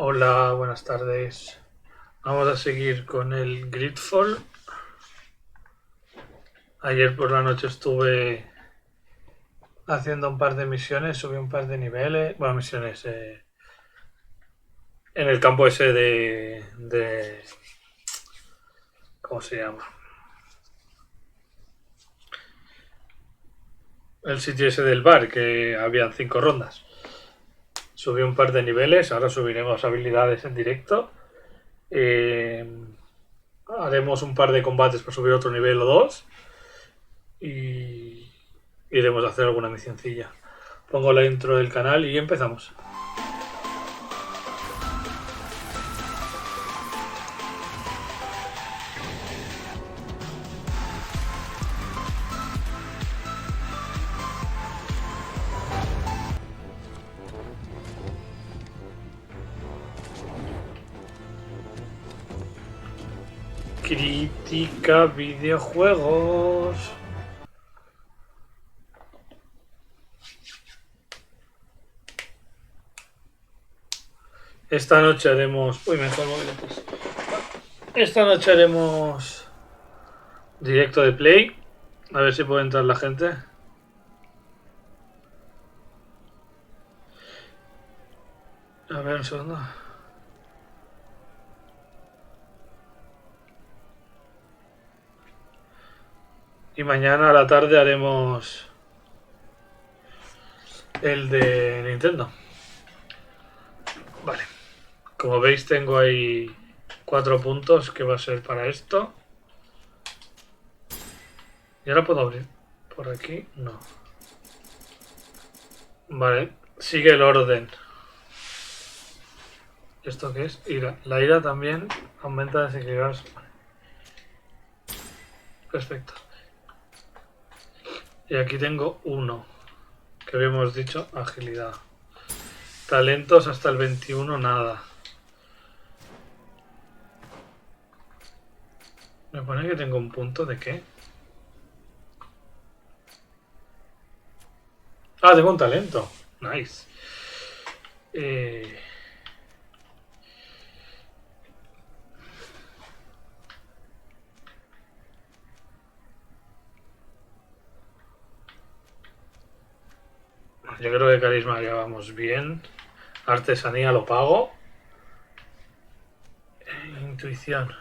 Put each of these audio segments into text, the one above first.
Hola, buenas tardes. Vamos a seguir con el GreedFall. Ayer por la noche estuve haciendo un par de misiones, subí un par de niveles, bueno, misiones en el campo ese de ¿cómo se llama? El sitio ese del bar, que habían 5 rondas. Subí un par de niveles, ahora subiremos habilidades en directo. Haremos un par de combates para subir otro nivel o dos. Y iremos a hacer alguna misioncilla. Pongo la intro del canal y empezamos. Critica Videojuegos. Esta noche haremos... Uy, me dejo el móvil antes. Esta noche haremos directo de Play. A ver si puede entrar la gente. A ver, un segundo. Y mañana a la tarde haremos el de Nintendo. Vale. Como veis tengo ahí 4 puntos que va a ser para esto. Y ahora puedo abrir. Por aquí no. Vale. Sigue el orden. ¿Esto qué es? Ira. La ira también aumenta desequilibrios. Perfecto. Y aquí tengo 1. Que habíamos dicho agilidad. Talentos hasta el 21 nada. Me pone que tengo un punto de qué. Ah, tengo un talento. Nice. Yo creo que carisma ya vamos bien. Artesanía lo pago. Intuición.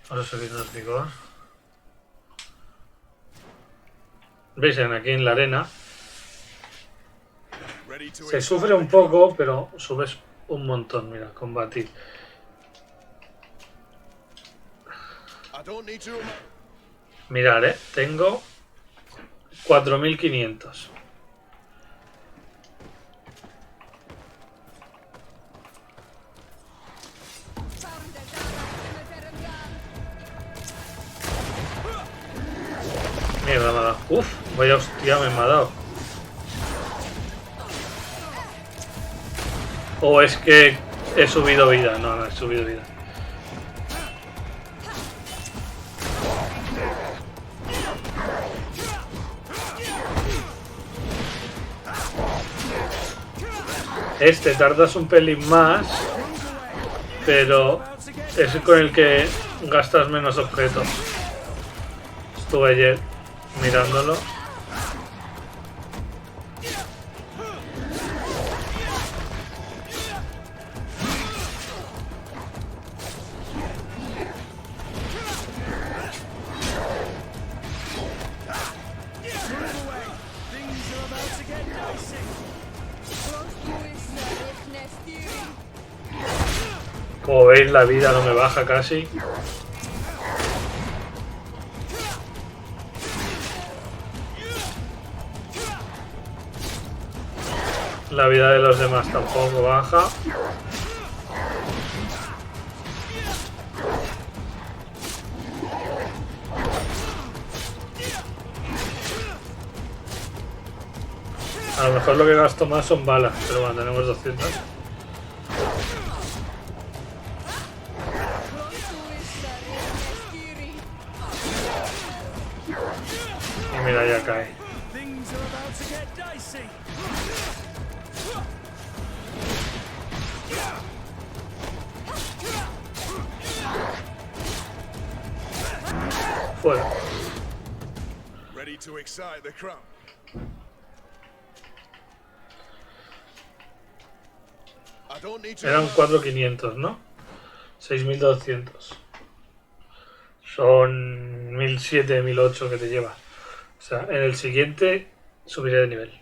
Vamos a subirnos vigor. Veis, aquí en la arena se sufre un poco, pero subes un montón. Mira, combatir. Mirad, tengo 4500. Mierda, me ha dado. Uf, vaya hostia, me ha dado. O es que he subido vida. No, he subido vida. Este tardas un pelín más, pero es con el que gastas menos objetos. Estuve ayer mirándolo. Como veis, la vida no me baja casi. La vida de los demás tampoco baja. A lo mejor lo que gasto más son balas, pero bueno, tenemos 200. Y mira, ya cae. Fuera. Eran 4.500, ¿no? 6.200. Son 1.007, 1.008 que te lleva. O sea, en el siguiente subiré de nivel.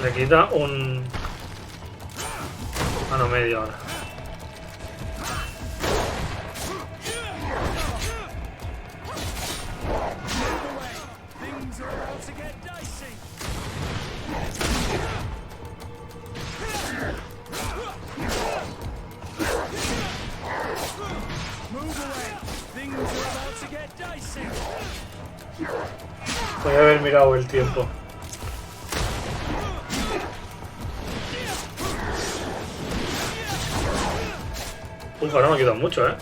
Le quita un... Ah, no, media hora. Voy a haber mirado el tiempo. Uf, ahora me ha quitado mucho, ¿eh?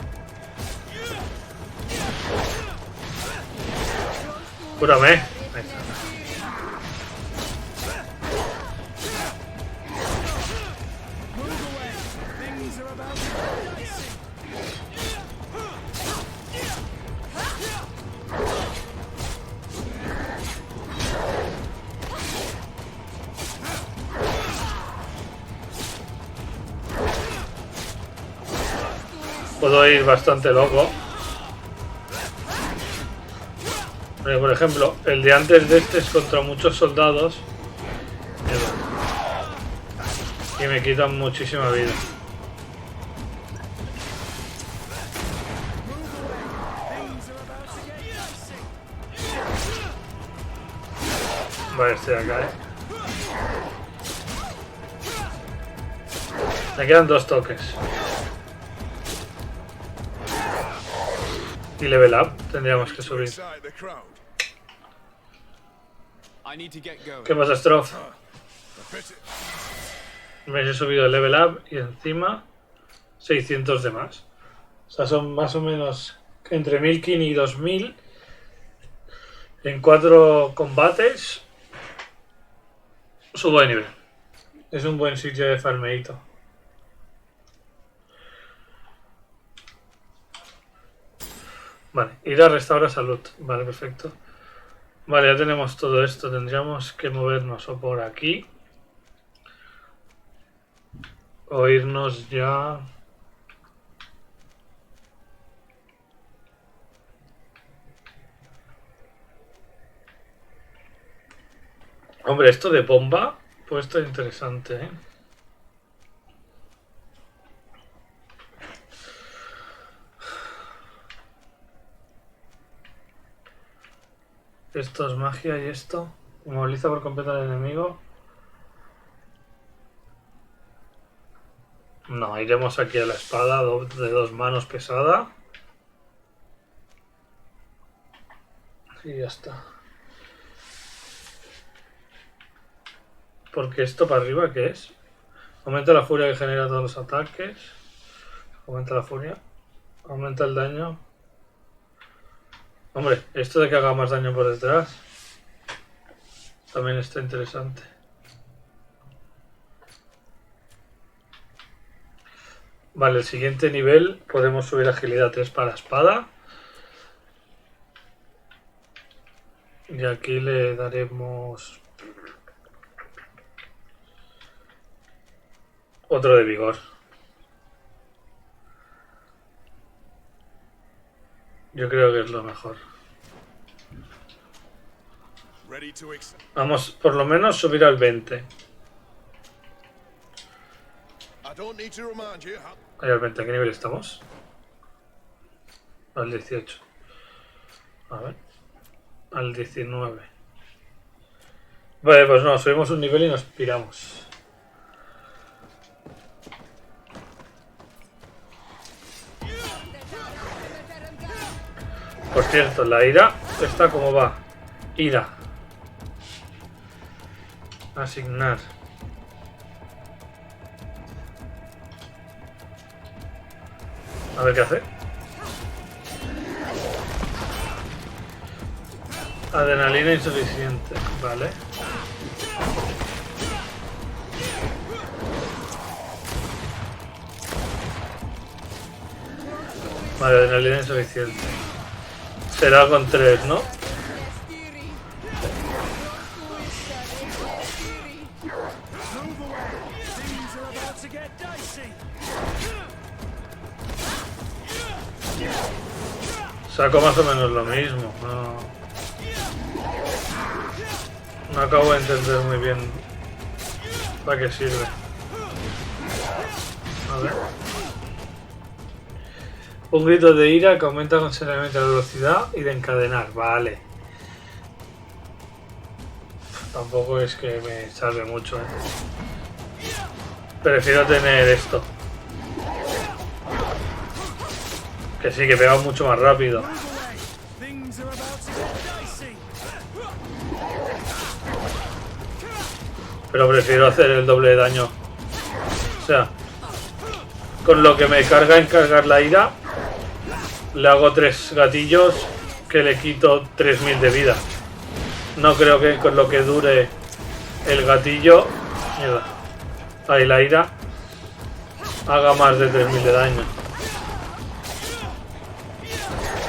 Cúrame. Ahí está. Puedo ir bastante loco. Por ejemplo, el de antes de este es contra muchos soldados. Y me quitan muchísima vida. Vale, este de acá, Me quedan 2 toques. Y level up, tendríamos que subir. ¿Qué pasa, Strof? Me he subido el level up y encima 600 de más. O sea, son más o menos entre 1.000 y 2.000 en 4 combates. Subo de nivel. Es un buen sitio de Farmeito. Vale, ir a restaurar salud. Vale, perfecto. Vale, ya tenemos todo esto. Tendríamos que movernos o por aquí. O irnos ya... Hombre, esto de bomba puede estar interesante, ¿eh? Esto es magia y esto. Moviliza por completo al enemigo. No, iremos aquí a la espada de 2 manos pesada. Y ya está. Porque esto para arriba, ¿qué es? Aumenta la furia que genera todos los ataques. Aumenta la furia. Aumenta el daño. Hombre, esto de que haga más daño por detrás también está interesante. Vale, el siguiente nivel podemos subir agilidad 3 para la espada. Y aquí le daremos otro de vigor. Yo creo que es lo mejor. Vamos, por lo menos subir al 20. Ahí al 20, ¿a qué nivel estamos? Al 18. A ver. Al 19. Vale, pues no, subimos un nivel y nos piramos. Por cierto, la ira está como va. Ira. Asignar. A ver qué hace. Adrenalina insuficiente. Vale. Vale, adrenalina insuficiente. Será con 3, ¿no? Saco más o menos lo mismo. No acabo de entender muy bien para qué sirve. A ver. Un grito de ira que aumenta considerablemente la velocidad y de encadenar. Vale. Tampoco es que me salve mucho, ¿eh? Prefiero tener esto. Que sí, que pega mucho más rápido. Pero prefiero hacer el doble de daño. O sea, con lo que me carga en cargar la ira, le hago 3 gatillos que le quito 3000 de vida. No creo que con lo que dure el gatillo, mierda, ahí la ira, haga más de 3000 de daño.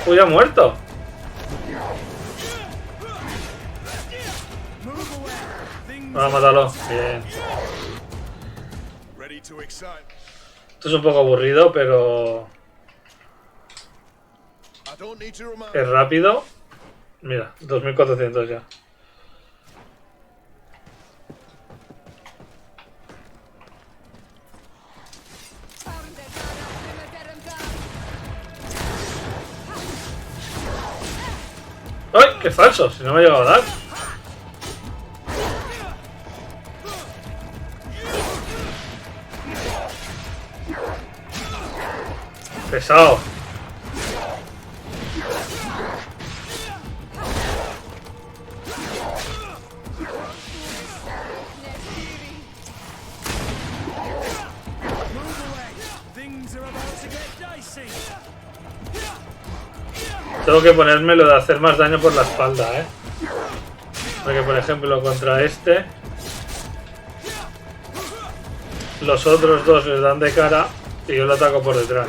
Uy, ha muerto. Vamos a matarlo. Bien. Esto es un poco aburrido, pero es rápido. Mira, 2400 ya. ¡Ay! ¡Qué falso! Si no me ha llegado a dar. Pesado. Tengo que ponerme lo de hacer más daño por la espalda, ¿eh? Porque, por ejemplo, contra este, los otros dos les dan de cara y yo lo ataco por detrás.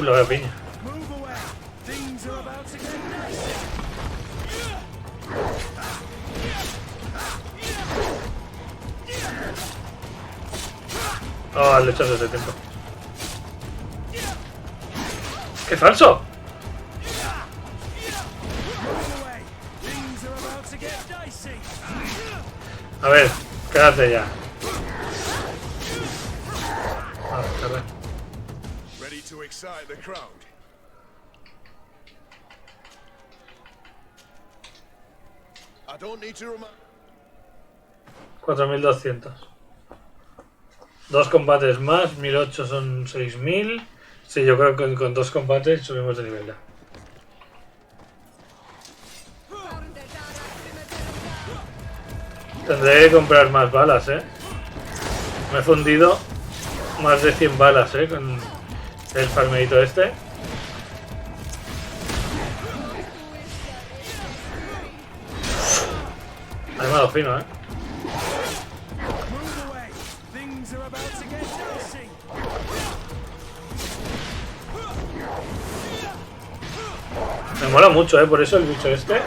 Lo veo piña. Ah, le echas ese tiempo. ¡Qué falso! A ver, quédate ya. Ah, carrera. Ready to excite the crowd. I don't need to remind. 4200. 2 combates más, 1008 son 6000. Sí, yo creo que con 2 combates subimos de nivel ya. Tendré que comprar más balas, Me he fundido más de 100 balas, con el farmeito este. Ahí me ha dado fino, Me mola mucho, por eso el bicho este.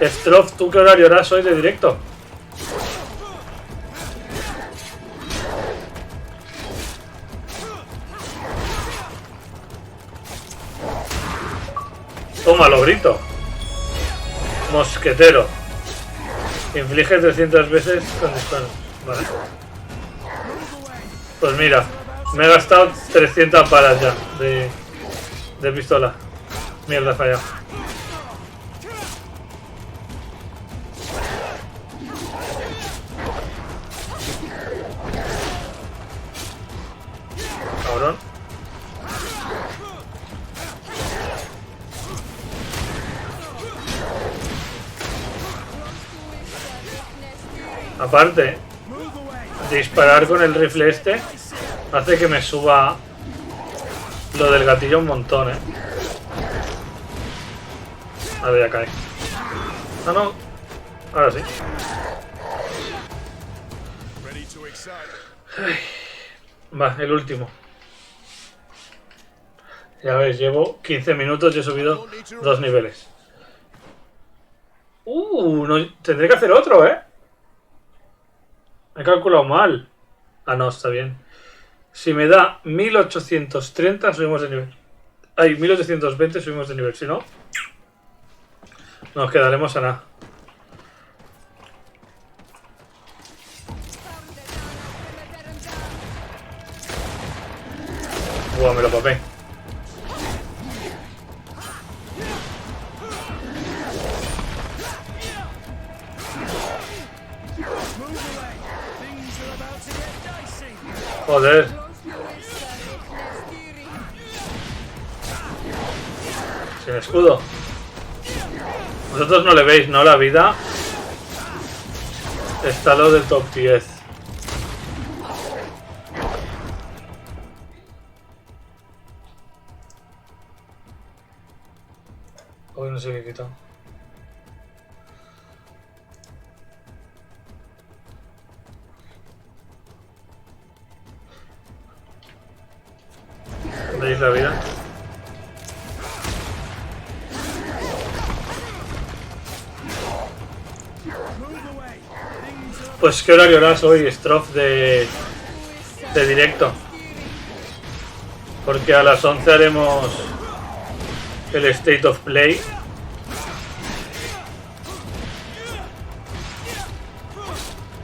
Strof, ¿tú qué horario harás hoy de directo? Tómalo, grito. Mosquetero. Inflige 300 veces con disparos. Vale. Pues mira, me he gastado 300 balas ya de pistola. Mierda, he fallado. Cabrón. Aparte, disparar con el rifle este hace que me suba lo del gatillo un montón, A ver, ya cae. Ah, no. Ahora sí. Ay. Va, el último. Ya ves, llevo 15 minutos y he subido 2 niveles. No, tendré que hacer otro, He calculado mal. Ah, no, está bien. Si me da 1830, subimos de nivel. Ay, 1820 subimos de nivel. Si no, nos quedaremos a nada. Buah, me lo papé. Joder. Sin escudo. Vosotros no le veis, ¿no? La vida. Está lo del top 10. Hoy no sé qué he quitado. ¿Veis la vida? Pues qué horario harás hoy, Strof, de directo. Porque a las 11 haremos el State of Play.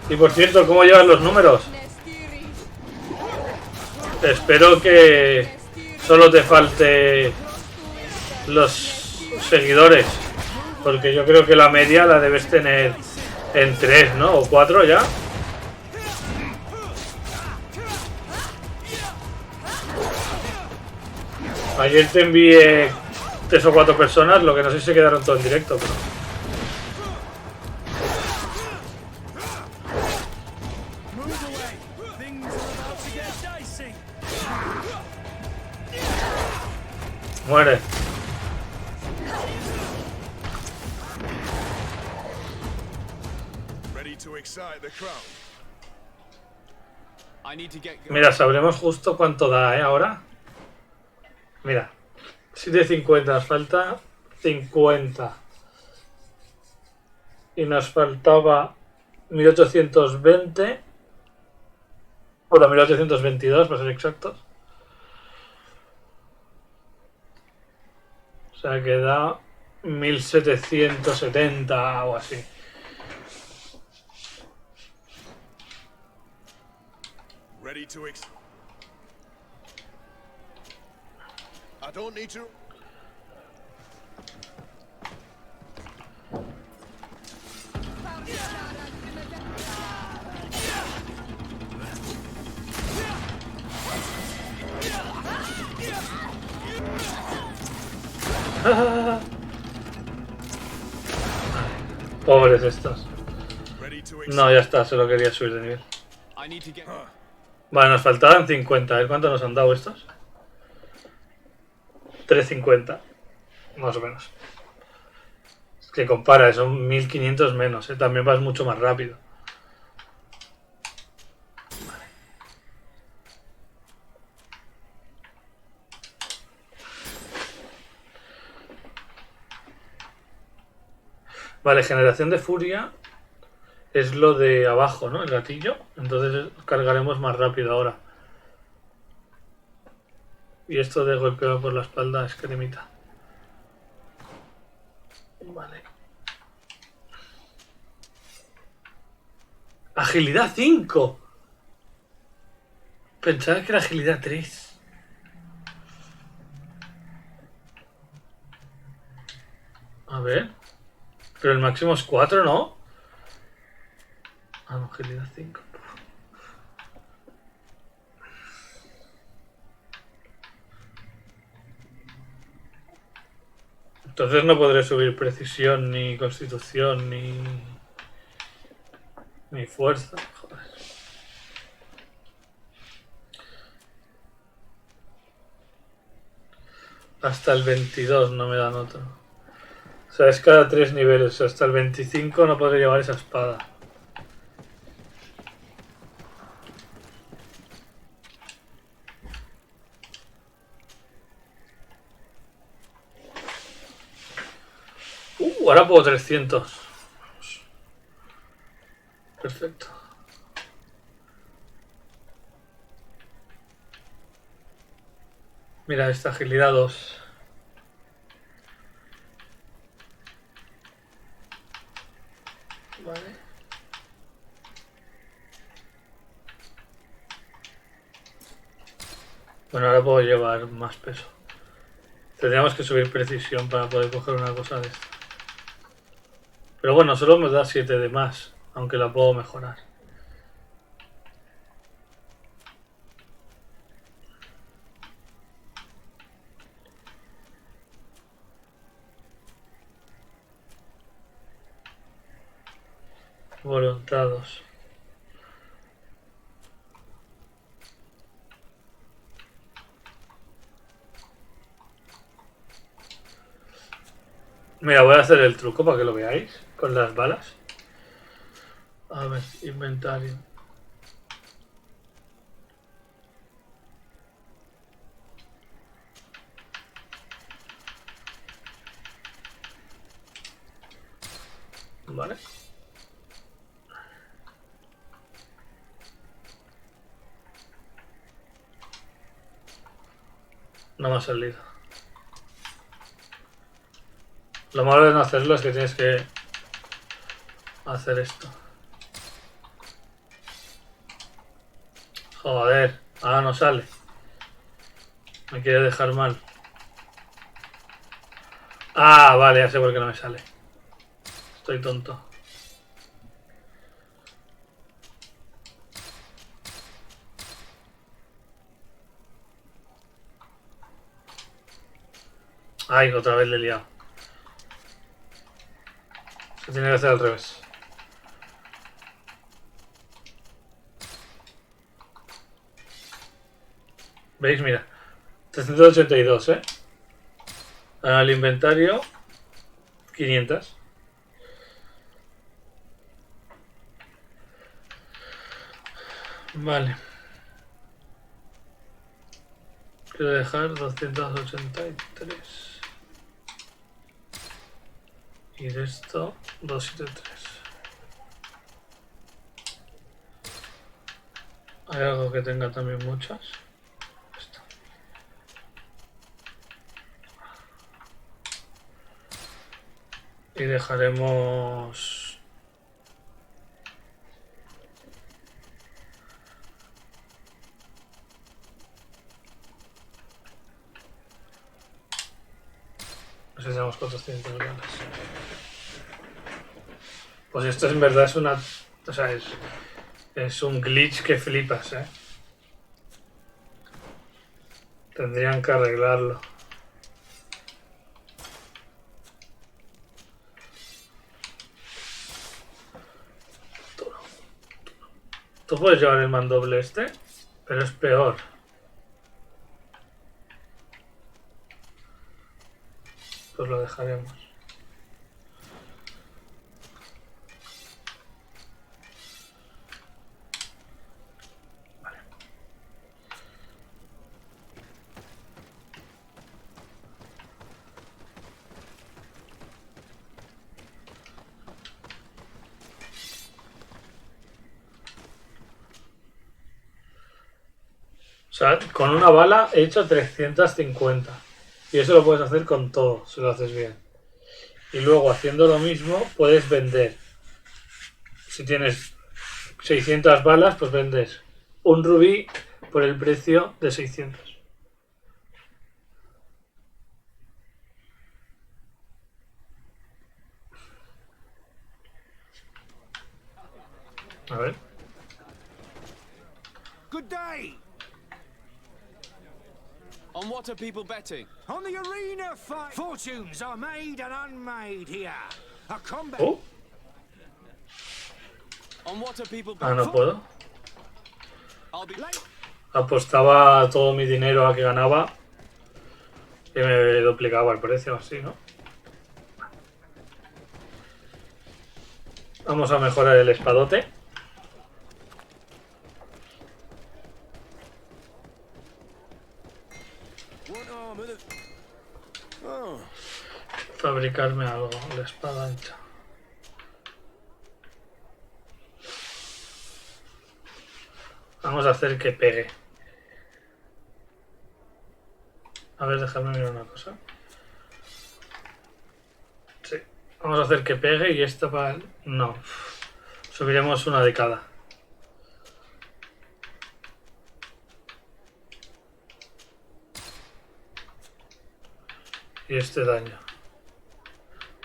Y por cierto, ¿cómo llevan los números? Espero que solo te falte los seguidores. Porque yo creo que la media la debes tener en 3, ¿no? O 4 ya. Ayer te envié 3 o 4 personas, lo que no sé si se quedaron todos en directo, pero... Muere. Mira, sabremos justo cuánto da, ahora. Mira, 750, nos falta 50. Y nos faltaba 1820. Bueno, 1822 para ser exactos. O sea que da 1770 o así. Ready to I don't need to. Pobres estos. No, ya está, solo quería subir de nivel. Vale, nos faltaban 50. A ver cuánto nos han dado estos. 350. Más o menos. Es que compara, son 1500 menos. También vas mucho más rápido. Vale, generación de furia es lo de abajo, ¿no? El gatillo. Entonces cargaremos más rápido ahora. Y esto de golpeo por la espalda es cremita. Vale. Agilidad 5. Pensaba que era agilidad 3. A ver. Pero el máximo es 4, ¿no? Ah, no, agilidad 5. Entonces no podré subir precisión, ni constitución, ni Mi fuerza, joder. Hasta el 22 no me dan otro. O sea, es cada 3 niveles. O sea, hasta el 25 no podré llevar esa espada. Ahora puedo 300. Perfecto. Mira, esta agilidad 2. Vale. Bueno, ahora puedo llevar más peso. Tendríamos que subir precisión para poder coger una cosa de esta. Pero bueno, solo me da 7 de más, aunque la puedo mejorar. Voluntados. Mira, voy a hacer el truco para que lo veáis con las balas. A ver, inventario. Vale. No me ha salido. Lo malo de no hacerlo es que tienes que hacer esto. Joder, ahora no sale. Me quiere dejar mal. Ah, vale, ya sé por qué no me sale. Estoy tonto. Ay, otra vez le he liado. Se tiene que hacer al revés. ¿Veis? Mira. 382, ¿eh? Al inventario 500. Vale. Quiero dejar 283. Y de esto 273. Hay algo que tenga también muchas. Esto. Y dejaremos... No sé si tenemos 400 ganas. Pues esto en verdad es una... O sea, es un glitch que flipas, ¿eh? Tendrían que arreglarlo. Tú puedes llevar el mandoble este, pero es peor. Pues lo dejaremos. Vale. O sea, con una bala he hecho 350. Y eso lo puedes hacer con todo, si lo haces bien. Y luego, haciendo lo mismo, puedes vender. Si tienes 600 balas, pues vendes un rubí por el precio de 600. A ver. Good day! On what are people betting? On the arena fight! Fortunes are made and unmade here. A combat... Oh. On what are people Ah, betting? no puedo. I'll be late. Apostaba todo mi dinero a que ganaba y me duplicaba el precio, así, ¿no? Vamos a mejorar el espadote. Fabricarme algo, la espada ancha. Vamos a hacer que pegue. A ver, dejadme mirar una cosa. Sí. Vamos a hacer que pegue y esta va... No. Subiremos una de cada. Y este daño.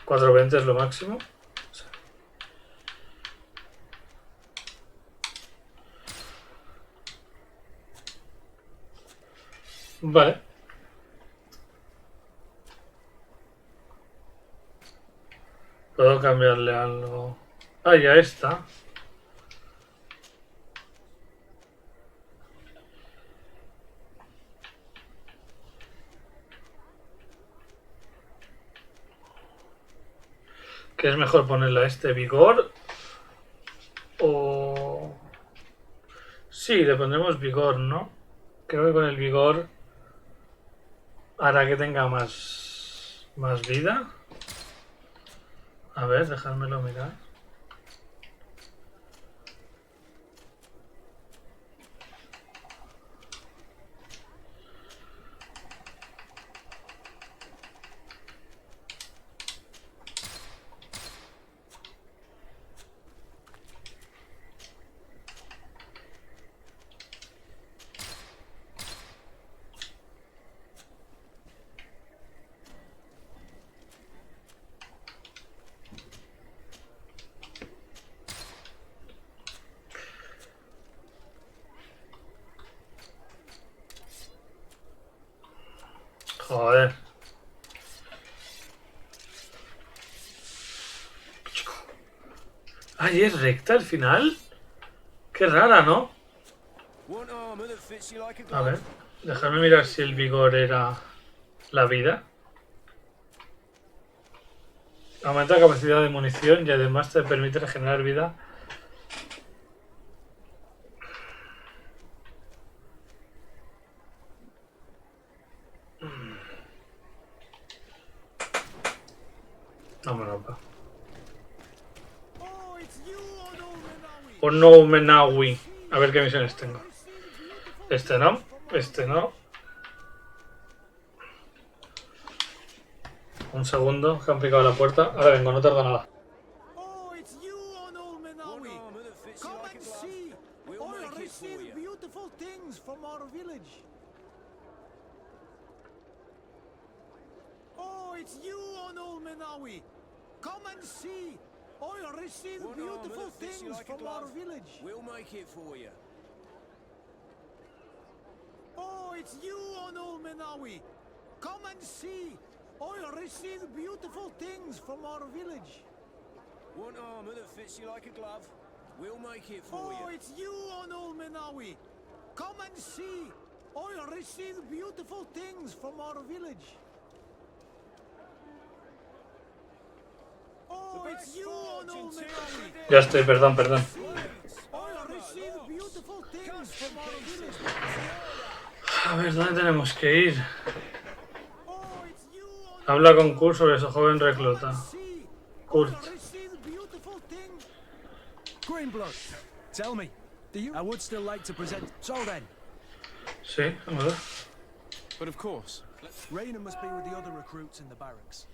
420 es lo máximo. Sí. Vale. Puedo cambiarle algo. Ah, ya está. ¿Qué es mejor ponerle a este vigor? O... Sí, le pondremos vigor, ¿no? Creo que con el vigor hará que tenga más vida. A ver, dejádmelo mirar. Joder. Ay, ¿es recta al final? Qué rara, ¿no? A ver, déjame mirar si el vigor era la vida. Aumenta la capacidad de munición y además te permite regenerar vida. Vamos, no. O no Menawi. A ver qué misiones tengo. Este no. Este no. Un segundo, que han picado la puerta. Ahora vengo, no tarda nada. Oh, it's you on old Menawi. Come and see. I'll receive beautiful things from our village. Oh, it's you on old Menawi. Come and see. I'll receive beautiful things from our village. We'll make it for you. Oh, it's you on old Menawi. Come and see. I'll receive beautiful things from our village. Want armor that fits you like a glove? We'll make it for Oh, you. it's you on old Menawi. Come and see. I'll receive beautiful things from our village. Oh, it's you on old Menawi. Ya estoy, perdón. I'll receive beautiful things from our village. A ver, ¿dónde tenemos que ir? Oh, it's you on Habla con Kurt sobre su joven recluta. see. Kurt. I'll receive beautiful things. Greenblood, tell me, I would still like to present. So then, Sí, vamos a ver. But of course. Raina must be with the other recruits in the barracks.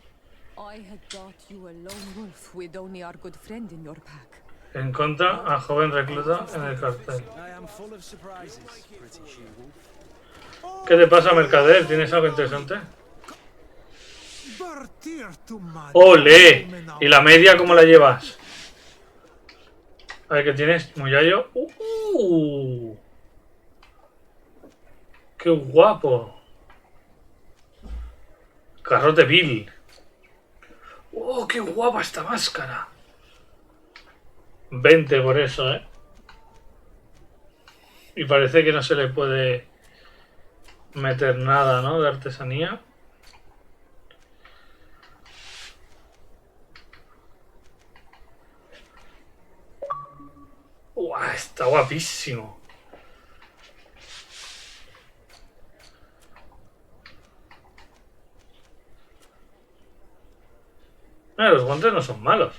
I had thought you a lone wolf with only our good friend in your pack. Encontra a joven recluta en el cartel. I am full of surprises, pretty she-wolf. ¿Qué te pasa, mercader? ¿Tienes algo interesante? Partir tu madre. ¡Ole! ¿Y la media cómo la llevas? A ver, ¿qué tienes? Muyayo. ¡Qué guapo! Garrote vil. ¡Oh, qué guapa esta máscara! 20 por eso, ¿eh? Y parece que no se le puede meter nada, ¿no? De artesanía. ¡Uah! Está guapísimo. Los guantes no son malos.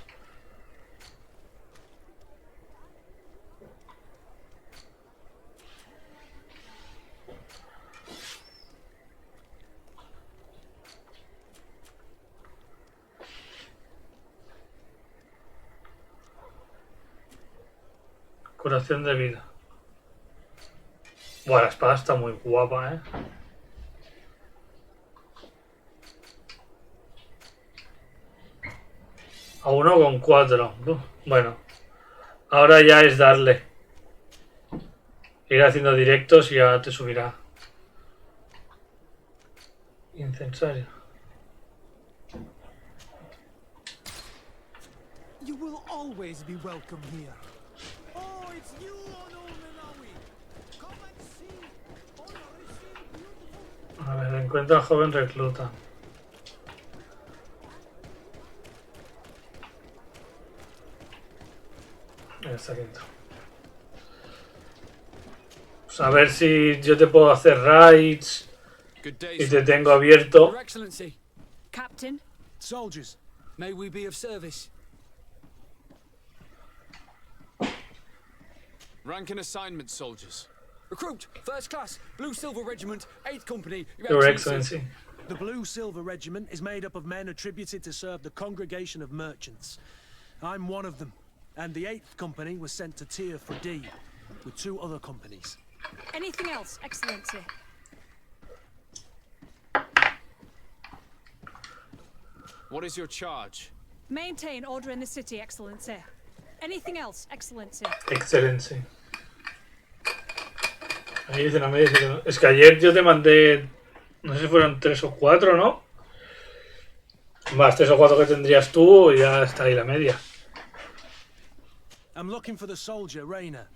Curación de vida. Buah, la espada está muy guapa, ¿eh? A 1,4. Bueno, ahora ya es darle. Ir haciendo directos y ya te subirá. Incensario. You will always be welcome here. Oh, it's you on Ulmenawi. Come and see. Oh, I receive beautiful. A ver, encuentra al joven recluta. Está aquí dentro. Pues a ver si yo te puedo hacer raids y te tengo abierto. Your Excellency, Captain, soldiers, may we be of service? Rank and assignment, soldiers. Recruit, first class, Blue Silver Regiment, 8th Company. Your Excellency. The Blue Silver Regiment is made up of men attributed to serve the Congregation of Merchants. I'm one of them, and the 8th Company was sent to Tier for D, with 2 other companies. anything else, Excellency? What is your charge? Maintain order in the city, Excellency. Anything else, Excellency? Excellency. Ahí dice, no me dice que no. Es que ayer yo te mandé, no sé si fueron 3 o 4, ¿no? Más 3 o 4 que tendrías tú y ya está ahí la media. I'm looking for the soldier, Rayner.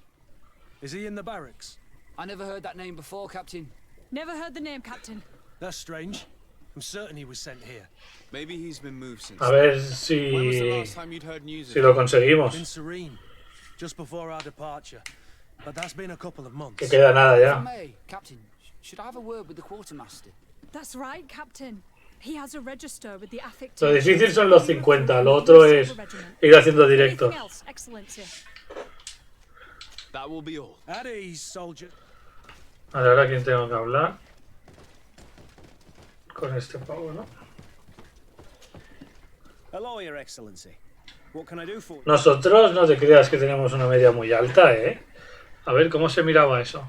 Is he in the barracks? I never heard that name before, Captain. Never heard the name, Captain. That's strange. I'm certain he was sent here. Maybe he's been moved since. A ver When was the si, last time you'd heard news of si lo him? In conseguimos. Serene, just before our departure. But that's been a couple of months. Que queda nada If I ya. may, Captain, should I have a word with the quartermaster? That's right, Captain. He has a register with the affect. Lo difícil son los 50, lo otro es ir haciendo directos. Anything else, Excellency? That will be all. At ease, soldier. A ver, ahora quién tengo que hablar. Con este pavo, ¿no? Hello, Your Excellency. What can I do for you? Nosotros no te creas que tenemos una media muy alta, ¿eh? A ver, ¿cómo se miraba eso?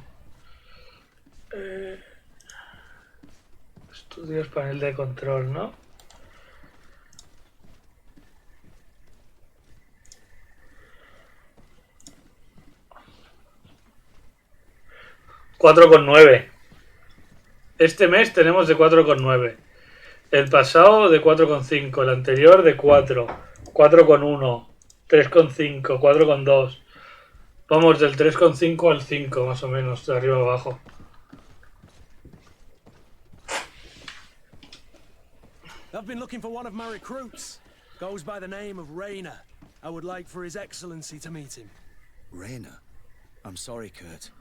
Estudios, panel de control, ¿no? $4,9. Este mes tenemos de 4,9. El pasado de 4,5. El anterior de 4. 4,1. 3,5. 4,2. Vamos del 3,5 al 5, más o menos, de arriba a abajo. I've been looking for one of my recruits. Goes by the name of Rayner. I would like for His Excellency to meet him. Rayner? I'm sorry, Kurt.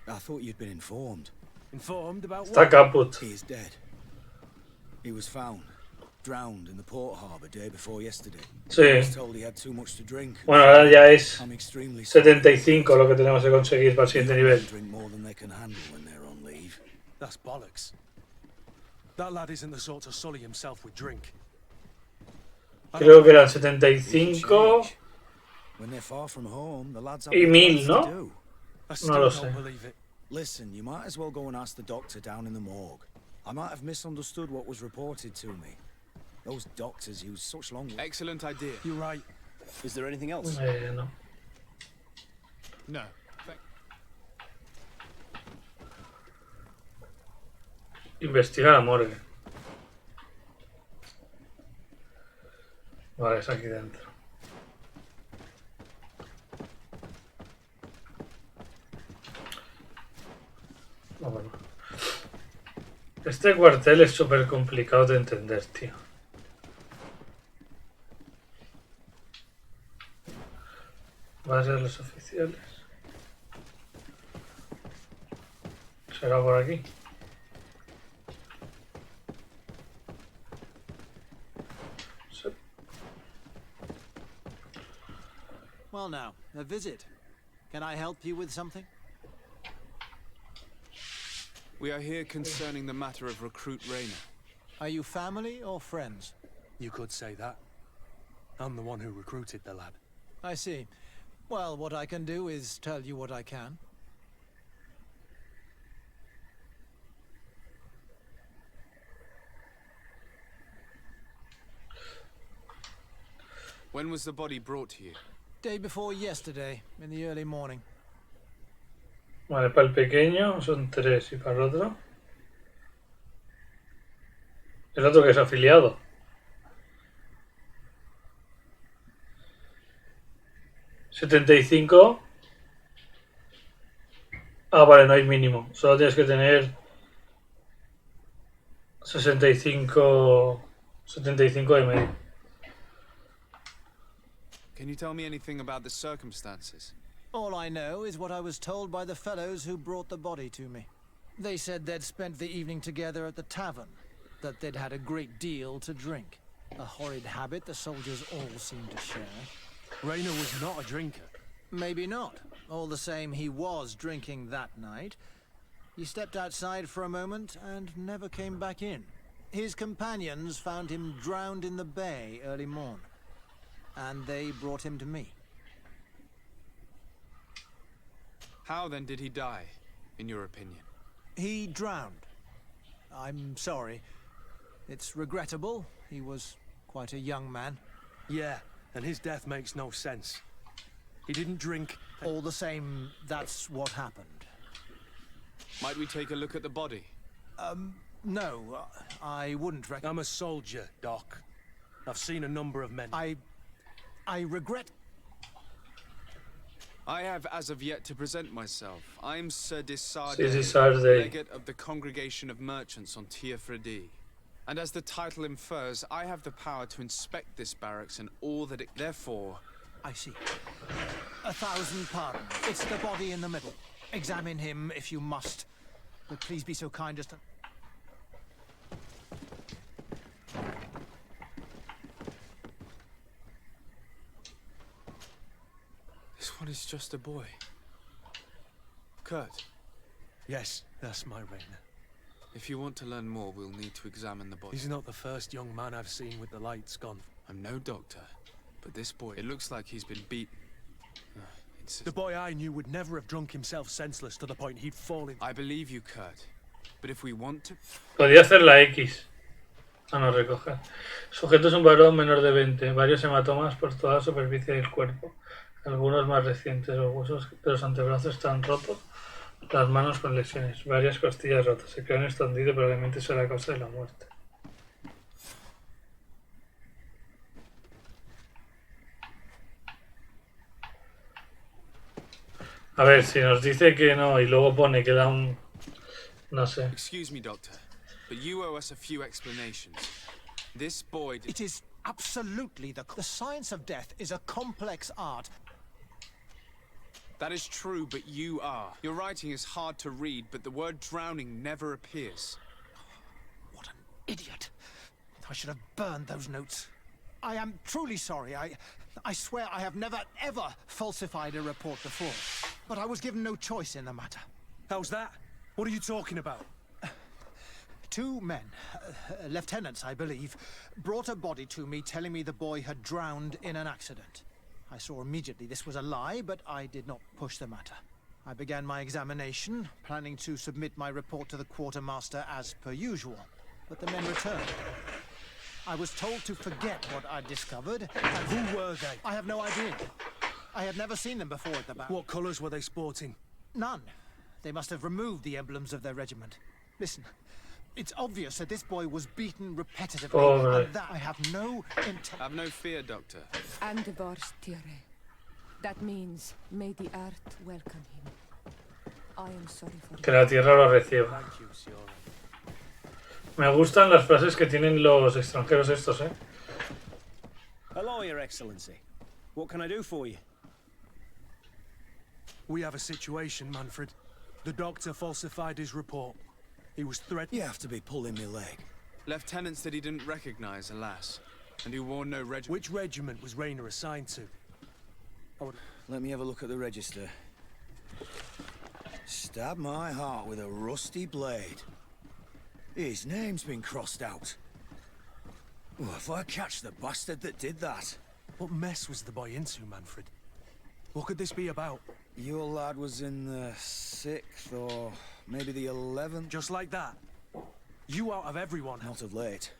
I thought you'd been informed. Informed about Está what? caput. He is dead. He was found, drowned in the port harbour day before yesterday. I Sí. was told he had too much to drink. Bueno, ahora ya es I'm extremely sorry. 75 lo que tenemos que conseguir para el siguiente nivel. People drink more than they can handle when they're on leave. That's bollocks. That lad isn't the sort to sully himself with drink. Creo que eran 75 When they're far from home, the lads have y nothing 1000, to ¿no? do. I still lo don't sé. believe it. Listen, you might as well go and ask the doctor down in the morgue. I might have misunderstood what was reported to me. Those doctors use such long... Excellent idea. You're right. Is there anything else? No. No. Thank Investigar la morgue. Vale, es aquí dentro. Ah, bueno. Este cuartel es súper complicado de entender, tío. Base de los oficiales. ¿Será por aquí? Sí. Well now, a visit. Can I help you with something? We are here concerning the matter of recruit Rayner. Are you family or friends? You could say that. I'm the one who recruited the lad. I see. Well, what I can do is tell you what I can. When was the body brought to you? Day before yesterday, in the early morning. Vale, para el pequeño son 3 y para el otro. El otro que es afiliado. ¿75? Ah, vale, no hay mínimo. Solo tienes que tener 65 de medio. Can you tell me anything about the circumstances? All I know is what I was told by the fellows who brought the body to me. They said they'd spent the evening together at the tavern, that they'd had a great deal to drink. A horrid habit the soldiers all seem to share. Rayner was not a drinker. Maybe not. All the same, he was drinking that night. He stepped outside for a moment and never came back in. His companions found him drowned in the bay early morn, and they brought him to me. How then did he die, in your opinion? He drowned. I'm sorry. It's regrettable. He was quite a young man. Yeah, and his death makes no sense. He didn't drink. All the same, that's what happened. Might we take a look at the body? No, I wouldn't recommend. I'm a soldier, Doc. I've seen a number of men. I regret. I have as of yet to present myself. I'm Sir Desarde, legate of the Congregation of Merchants on Tiafredi. And as the title infers, I have the power to inspect this barracks and all that it... Therefore... I see. 1,000 pardons. It's the body in the middle. Examine him if you must. But please be so kind as to... This one is just a boy. Kurt. Yes, that's my Rayner. If you want to learn more, we'll need to examine the body. He's not the first young man I've seen with the lights gone. I'm no doctor, but this boy, it looks like he's been beaten. The boy I knew would never have drunk himself senseless to the point he'd fall in. I believe you, Kurt. But if we want to... Podía hacer la X. Ah, no, recoger. Sujeto es un varón menor de 20. Varios hematomas por toda la superficie del cuerpo. Algunos más recientes. Los huesos de los antebrazos están rotos. Las manos con lesiones. Varias costillas rotas. El cráneo está hundido y probablemente sea la causa de la muerte. A ver, si nos dice que no y luego pone que da un... No sé. Excuse me, Doctor, but you owe us a few explanations. This boy... It is absolutely the science of death is a complex art. That is true, but you are. Your writing is hard to read, but the word drowning never appears. What an idiot. I should have burned those notes. I am truly sorry. I swear I have never, ever falsified a report before. But I was given no choice in the matter. How's that? What are you talking about? 2 men, lieutenants I believe, brought a body to me telling me the boy had drowned in an accident. I saw immediately this was a lie, but I did not push the matter. I began my examination, planning to submit my report to the quartermaster as per usual. But the men returned. I was told to forget what I'd discovered. And who were they? I have no idea. I had never seen them before at the battle. What colours were they sporting? None. They must have removed the emblems of their regiment. Listen, it's obvious that this boy was beaten repetitively, and that I have no intent. Have no fear, Doctor. And divorce, Tire. That means may the earth welcome him. I am sorry for Que la tierra lo reciba. Thank you, Serie. Me gustan las frases que tienen los extranjeros estos, ¿eh? Hello, Your Excellency. What can I do for you? We have a situation, Manfred. The doctor falsified his report. He was threatened. You have to be pulling me leg. Lieutenants that he didn't recognize, alas. And he wore no regiment. Which regiment was Rayner assigned to? Let me have a look at the register. Stab my heart with a rusty blade. His name's been crossed out. Oh, if I catch the bastard that did that. What mess was the boy into, Manfred? What could this be about? Your lad was in the 6th or maybe the 11th. Just like that? You out of everyone? Not of late.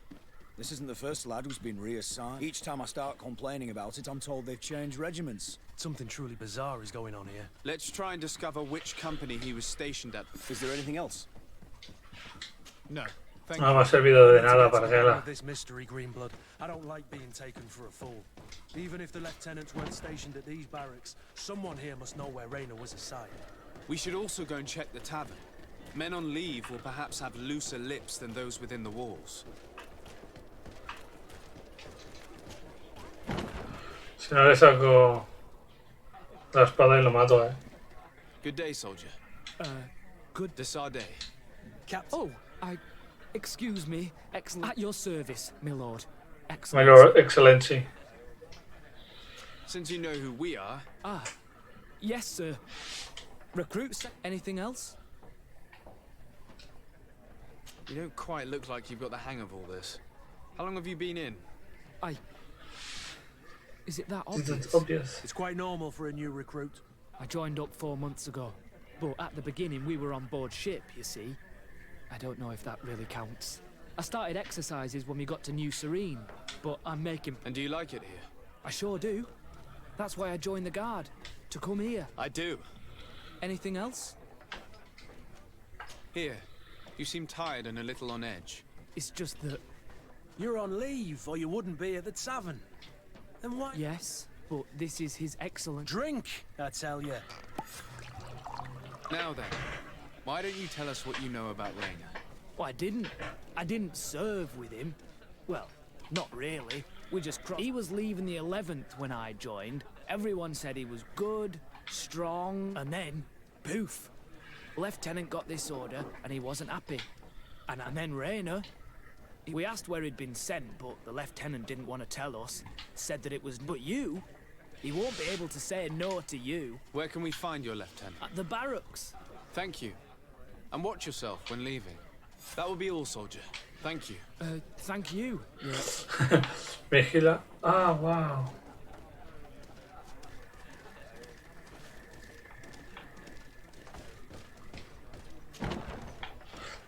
This isn't the first lad who's been reassigned. Each time I start complaining about it, I'm told they've changed regiments. Something truly bizarre is going on here. Let's try and discover which company he was stationed at. Is there anything else? No. Thank No me ha servido de nada para que This mystery, Greenblood. I don't like being taken for a fool. Even if the lieutenants weren't stationed at these barracks, someone here must know where Rayner was assigned. We should also go and check the tavern. Men on leave will perhaps have looser lips than those within the walls. Si no le saco la espada y lo mato, ¿eh? Good day, soldier. Good. Desarde. Oh, excuse me, excellent. At your service, my lord. My Excellent. Lord Excellency. Since you know who we are, Yes, sir. Recruits. Anything else? you don't quite look like you've got the hang of all this. How long have you been in? Is it that It's obvious? obvious. It's quite normal for a new recruit. I joined up 4 months ago. But at the beginning, we were on board ship, you see. I don't know if that really counts. I started exercises when we got to New Serene, but I'm making... And do you like it here? I sure do. That's why I joined the guard, to come here. I do. Anything else? Here. You seem tired and a little on edge. It's just that... You're on leave, or you wouldn't be at the tavern. Then why? Yes, but this is his excellent... Drink, I tell you. Now then, why don't you tell us what you know about Rayner? Well, I didn't serve with him. Well, not really. We just crossed. He was leaving the 11th when I joined. Everyone said he was good, strong, and then, poof. Lieutenant got this order, and he wasn't happy. And then Rayner. We asked where he'd been sent, but the lieutenant didn't want to tell us. Said that it was... But you? He won't be able to say no to you. Where can we find your lieutenant? At the barracks. Thank you. And watch yourself when leaving. That will be all, soldier. Thank you. Thank you. Vigila. Ah, wow.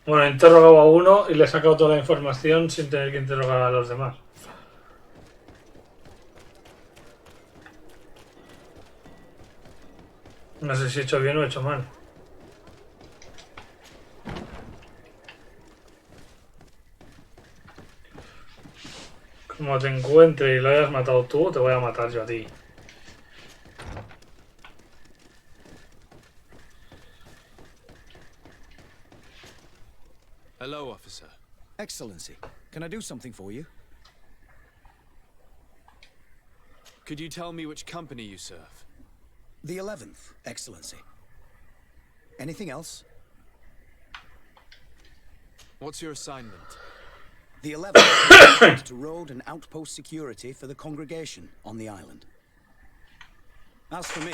Bueno, he interrogado a uno y le he sacado toda la información sin tener que interrogar a los demás. No sé si he hecho bien o he hecho mal. Como te encuentre y lo hayas matado tú, te voy a matar yo a ti. Hello, officer. Excellency, can I do something for you? Could you tell me which company you serve? The 11th, Excellency. Anything else? What's your assignment? The 11th is to road and outpost security for the congregation on the island. As for me,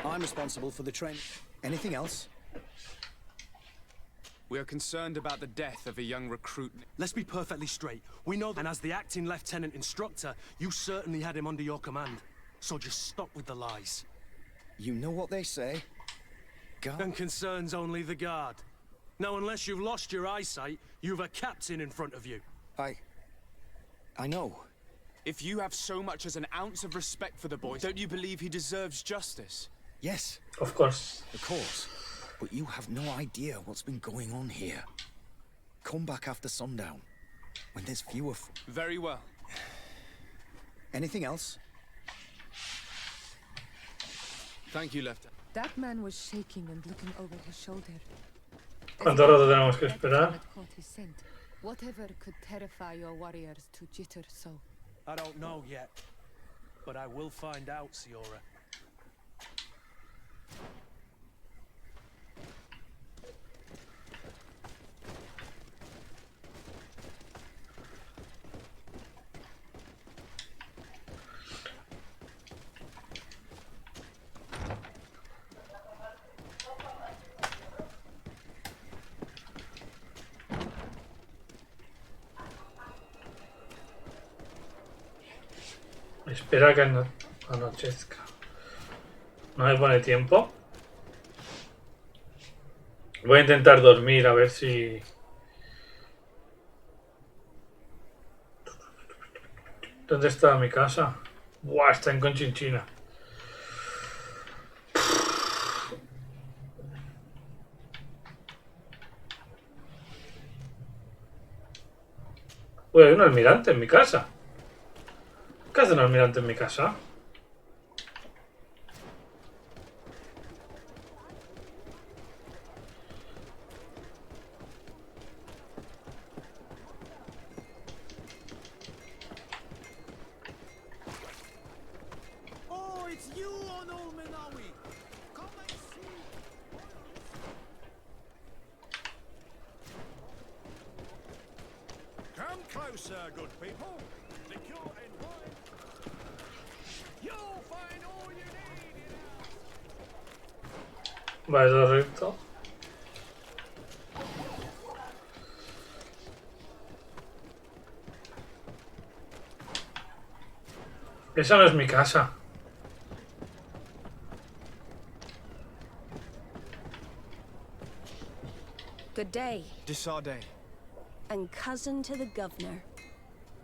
I'm responsible for the train. Anything else? We are concerned about the death of a young recruit. Let's be perfectly straight. We know that, and as the acting lieutenant instructor, you certainly had him under your command. So just stop with the lies. You know what they say? God. And concerns only the guard. Now, unless you've lost your eyesight, you've a captain in front of you. I know. If you have so much as an ounce of respect for the boy, don't you believe he deserves justice? Yes. Of course. Of course. But you have no idea what's been going on here. Come back after sundown, when there's fewer... Very well. Anything else? Thank you, Lieutenant. That man was shaking and looking over his shoulder. ¿Cuánto rato tenemos que esperar? Whatever could terrify your warriors to jitter so. I don't know yet, but I will find out, Siora. Espera que anochezca. No me pone tiempo. Voy a intentar dormir a ver si... ¿Dónde está mi casa? Buah, está en Conchinchina. Uy, hay un almirante en mi casa. ¿Qué hace un almirante en mi casa? Oh, it's you, Onol Minawi. Come and see. Come closer, good people. Liquor and wine. You'll find all you need in our... Vaya recto. Esa no es mi casa. Good day. Disarday. And cousin to the governor.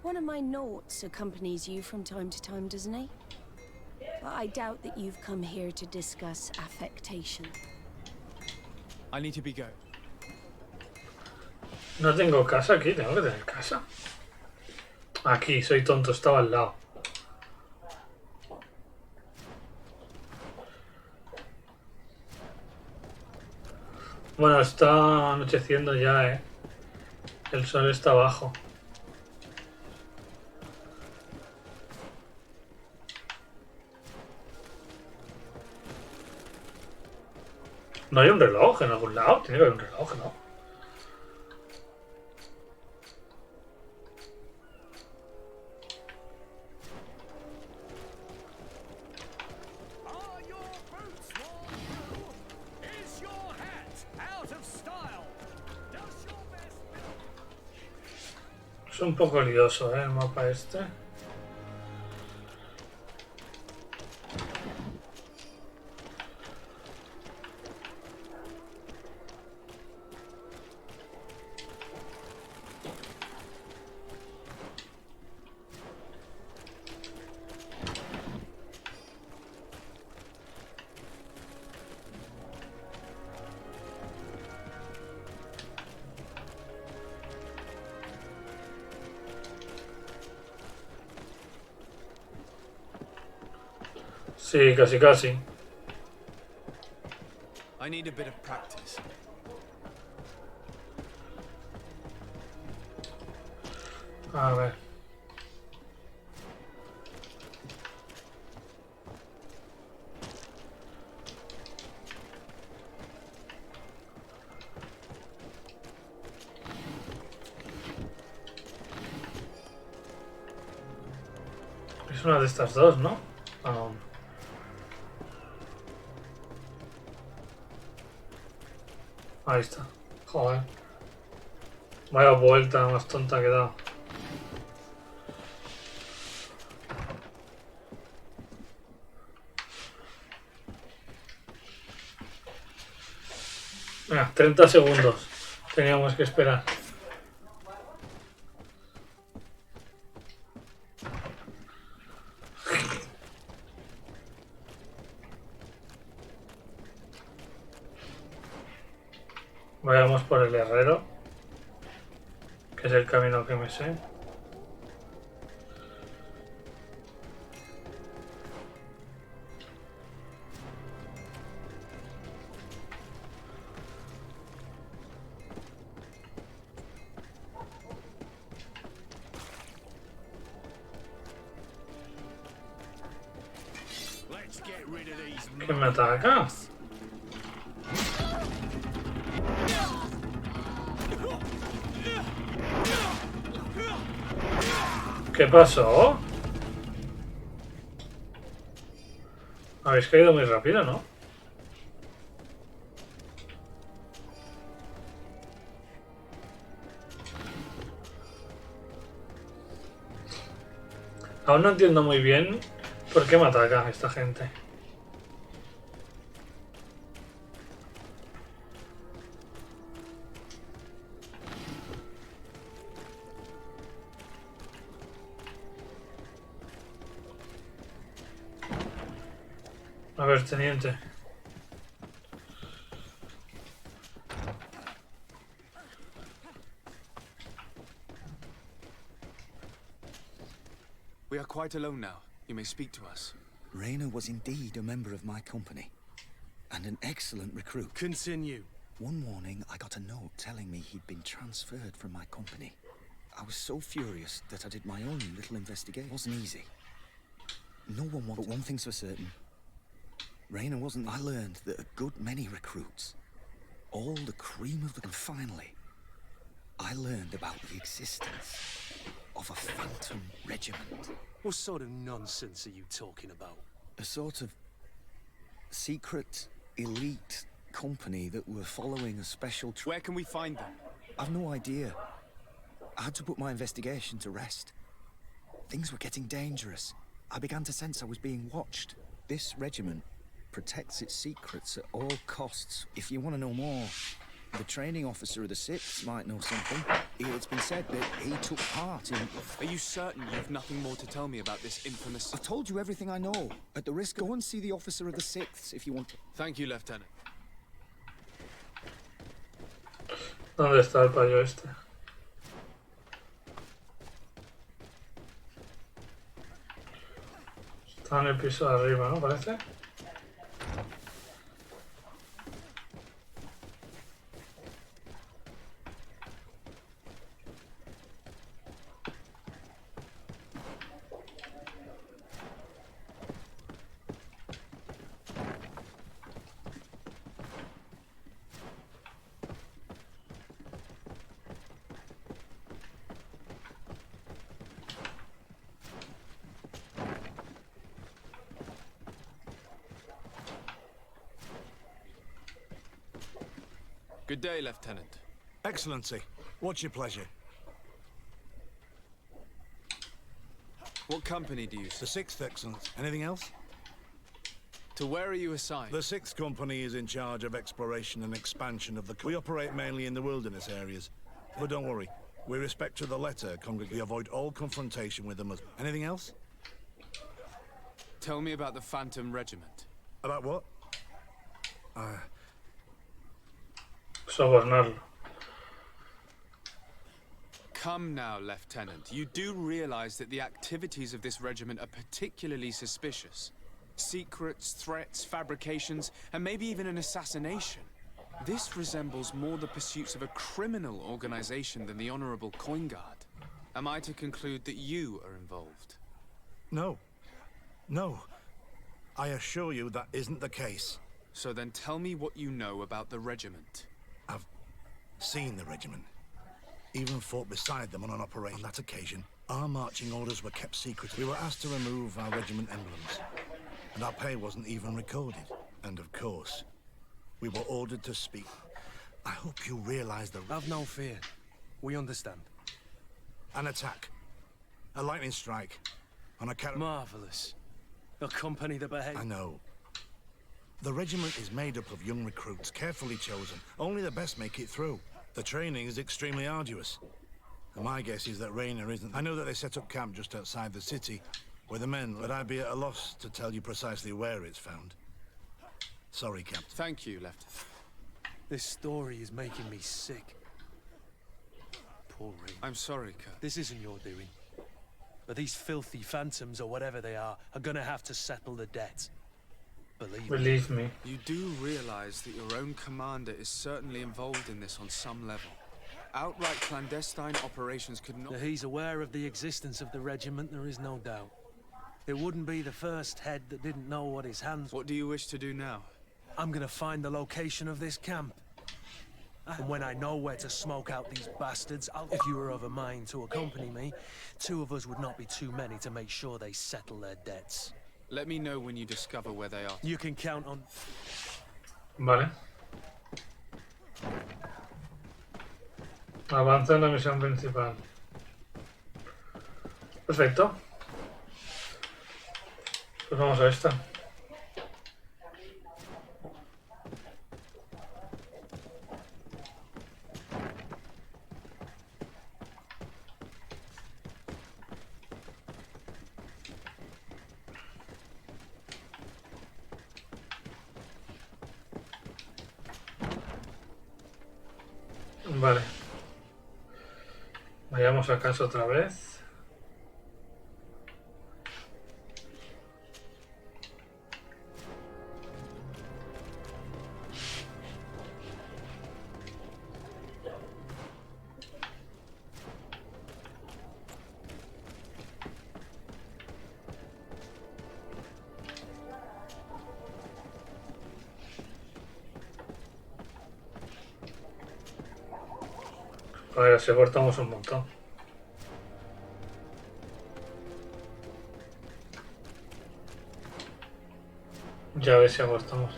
One of my notes accompanies you from time to time, doesn't he? But I doubt that you've come here to discuss affectation. I need to be going. No tengo casa aquí, tengo que tener casa. Aquí, soy tonto, estaba al lado. Bueno, está anocheciendo ya, ¿eh? El sol está abajo. No hay un reloj en algún lado, tiene que haber un reloj, ¿no? Are your boots worn through? Is your hat out of style? Does your best... Es un poco lioso, ¿eh? El mapa este. Sí, casi casi. I need a bit of practice. A ver. Es una de estas dos, ¿no? Ah, no. Ahí está. Joder. Vaya vuelta más tonta que da. Venga, 30 segundos. Teníamos que esperar. Vayamos por el herrero, que es el camino que me sé. get rid of these ¿Quién me ataca? ¿Qué pasó? Habéis caído muy rápido, ¿no? Aún no entiendo muy bien por qué me ataca esta gente. A ver, teniente. We are quite alone now. You may speak to us. Rainer was indeed a member of my company, and an excellent recruit. Continue. One morning, I got a note telling me he'd been transferred from my company. I was so furious that I did my own little investigation. It wasn't easy. No one wanted, but one thing's for certain. Rainer wasn't. I learned that a good many recruits, all the cream of the... And finally, I learned about the existence of a phantom regiment. What sort of nonsense are you talking about? A sort of secret, elite company that were following a special... Where can we find them? I've no idea. I had to put my investigation to rest. Things were getting dangerous. I began to sense I was being watched. This regiment protects its secrets at all costs. If you want to know more, the training officer of the 6th might know something. It's been said that he took part in... Are you certain you've nothing more to tell me about this infamous... I've told you everything I know. At the risk, go and see the officer of the 6th if you want to. Thank you, Lieutenant. ¿Dónde está el payo este? Está en el piso de arriba, ¿no? Parece. Good day, Lieutenant. Excellency, what's your pleasure? What company do you The serve? 6th, Excellency. Anything else? To where are you assigned? The 6th Company is in charge of exploration and expansion of the... We operate mainly in the wilderness areas. But don't worry, we respect to the letter, we avoid all confrontation with them. Anything else? Tell me about the Phantom Regiment. About what? Sobornarlo. Come now, Lieutenant. You do realize that the activities of this regiment are particularly suspicious. Secrets, threats, fabrications, and maybe even an assassination. This resembles more the pursuits of a criminal organization than the Honorable Coin Guard. Am I to conclude that you are involved? No. No. I assure you that isn't the case. So then tell me what you know about the regiment. I've seen the regiment. Even fought beside them on an operation. On that occasion, our marching orders were kept secret. We were asked to remove our regiment emblems, and our pay wasn't even recorded. And of course, we were ordered to speak. I hope you realize the... Have no fear. We understand. An attack. A lightning strike. On a Marvelous. A company that behaves... I know. The regiment is made up of young recruits, carefully chosen. Only the best make it through. The training is extremely arduous. And my guess is that Rainer isn't... I know that they set up camp just outside the city, where the men... But I'd be at a loss to tell you precisely where it's found. Sorry, Captain. Thank you, Lieutenant. This story is making me sick. Poor Rainer. I'm sorry, Kurt. This isn't your doing. But these filthy phantoms, or whatever they are gonna have to settle the debt. Believe me. You do realize that your own commander is certainly involved in this on some level. Outright clandestine operations could not... That he's aware of the existence of the regiment, there is no doubt. It wouldn't be the first head that didn't know what his hands... What do you wish to do now? I'm gonna find the location of this camp. And when I know where to smoke out these bastards, if you were of a mind to accompany me, 2 of us would not be too many to make sure they settle their debts. Let me know when you discover where they are. You can count on... Vale. Avanza en la misión principal. Perfecto. Pues vamos a esta. Vale. Vayamos a casa otra vez. A ver, si abortamos un montón. Ya ves si abortamos.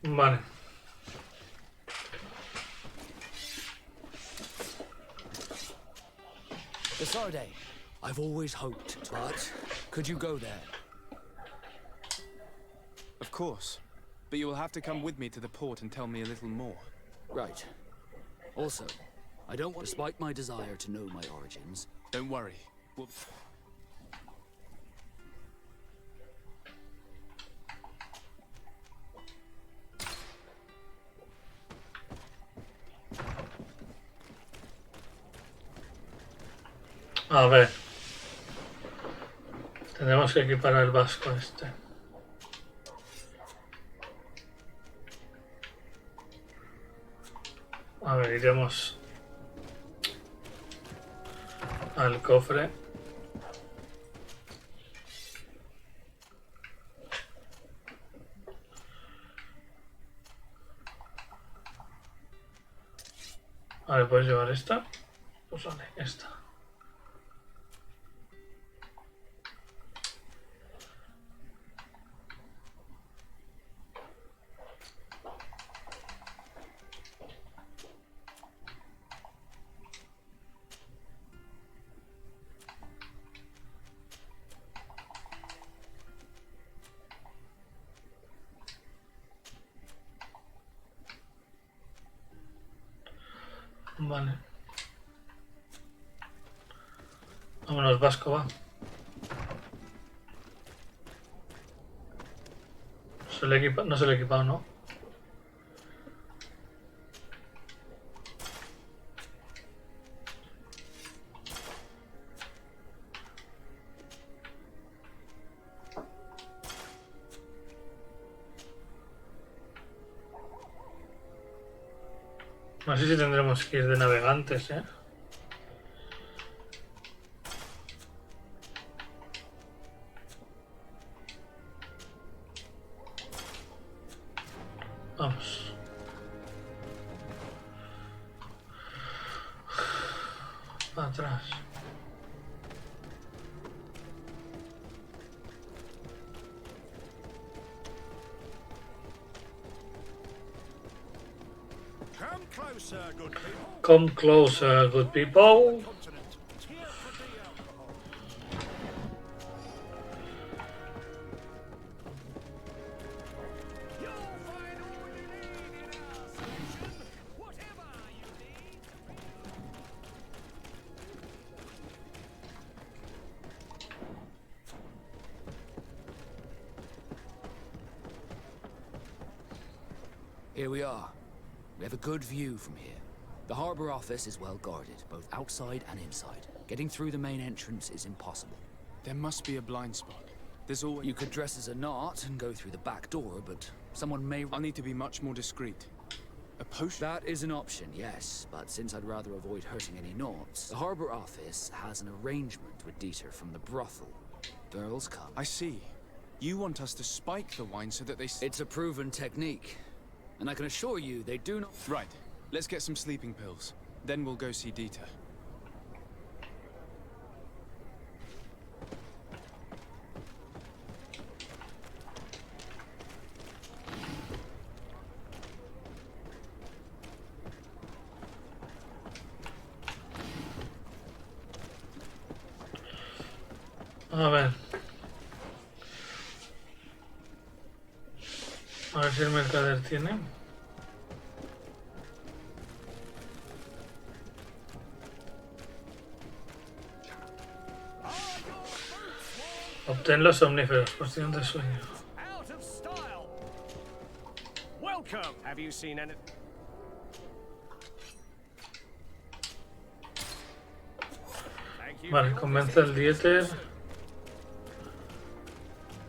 Vale. Sarde, I've always hoped to, but could you go there? Of course, but you will have to come with me to the port and tell me a little more. Right. Also, I don't want, despite my desire to know my origins. Don't worry. We'll... A ver. Tenemos que equipar el vasco este. A ver, iremos al cofre. A ver, ¿puedes llevar esta? Pues vale, esta. Vale. Vámonos, vasco, va. No se le ha equipado, ¿no? No sé si tendremos que ir de navegantes, ¿eh? Vamos. Para atrás. Come closer, good people. Here we are. We have a good view from here. The harbor office is well guarded, both outside and inside. Getting through the main entrance is impossible. There must be a blind spot. There's always... You could dress as a knot and go through the back door, but someone may... I'll need to be much more discreet. A potion? That is an option, yes, but since I'd rather avoid hurting any knots, the harbor office has an arrangement with Dieter from the brothel. Girls come. I see. You want us to spike the wine so that they... It's a proven technique, and I can assure you they do not... Right. Let's get some sleeping pills. Then we'll go see Dieter. A ver. A ver si el mercader tiene. Obtén los somníferos, porción de sueño. Out of style. Welcome. Have you seen any? Vale, convence al Dieter,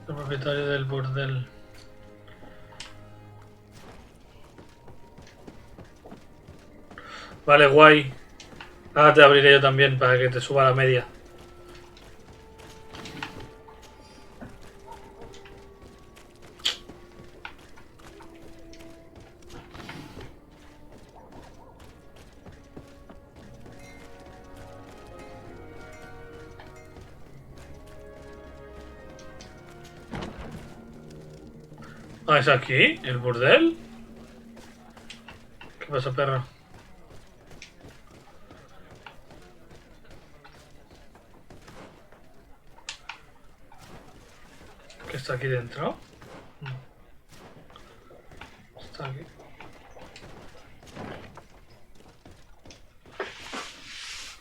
el propietario del burdel. Vale, guay. Ahora te abriré yo también para que te suba la media. Ah, ¿es aquí? ¿El burdel? ¿Qué pasa, perro? ¿Qué está aquí dentro? No. Está aquí.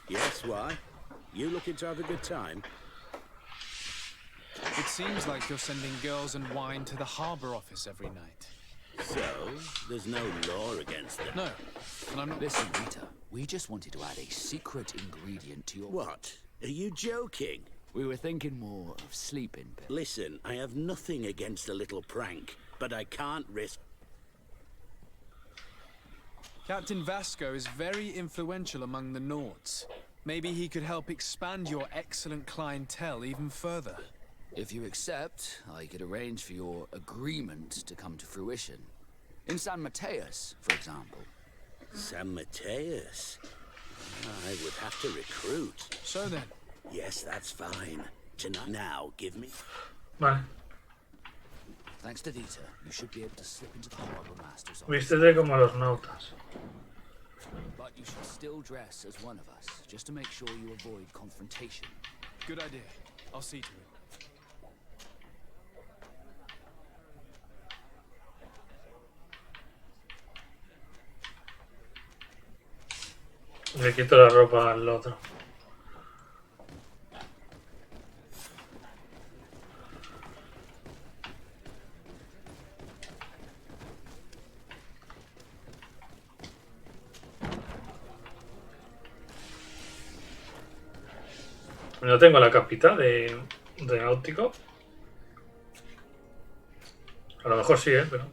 Yes, why? You looking to have a good time? It seems like you're sending girls and wine to the harbor office every night. So, there's no law against it? No, and I'm not... Listen, Rita, we just wanted to add a secret ingredient to your... What? Are you joking? We were thinking more of sleeping pills. Listen, I have nothing against a little prank, but I can't risk... Captain Vasco is very influential among the Nords. Maybe he could help expand your excellent clientele even further. If you accept, I could arrange for your agreement to come to fruition. In San Mateus, for example. San Mateus? I would have to recruit. So then? Yes, that's fine. Tonight, now, give me... Vale. Thanks to Dieter, you should be able to slip into the harbor master's office. Vístete como los nautas. But you should still dress as one of us, just to make sure you avoid confrontation. Good idea. I'll see to it. Le quito la ropa al otro. No tengo la capita de náutico. A lo mejor sí, pero...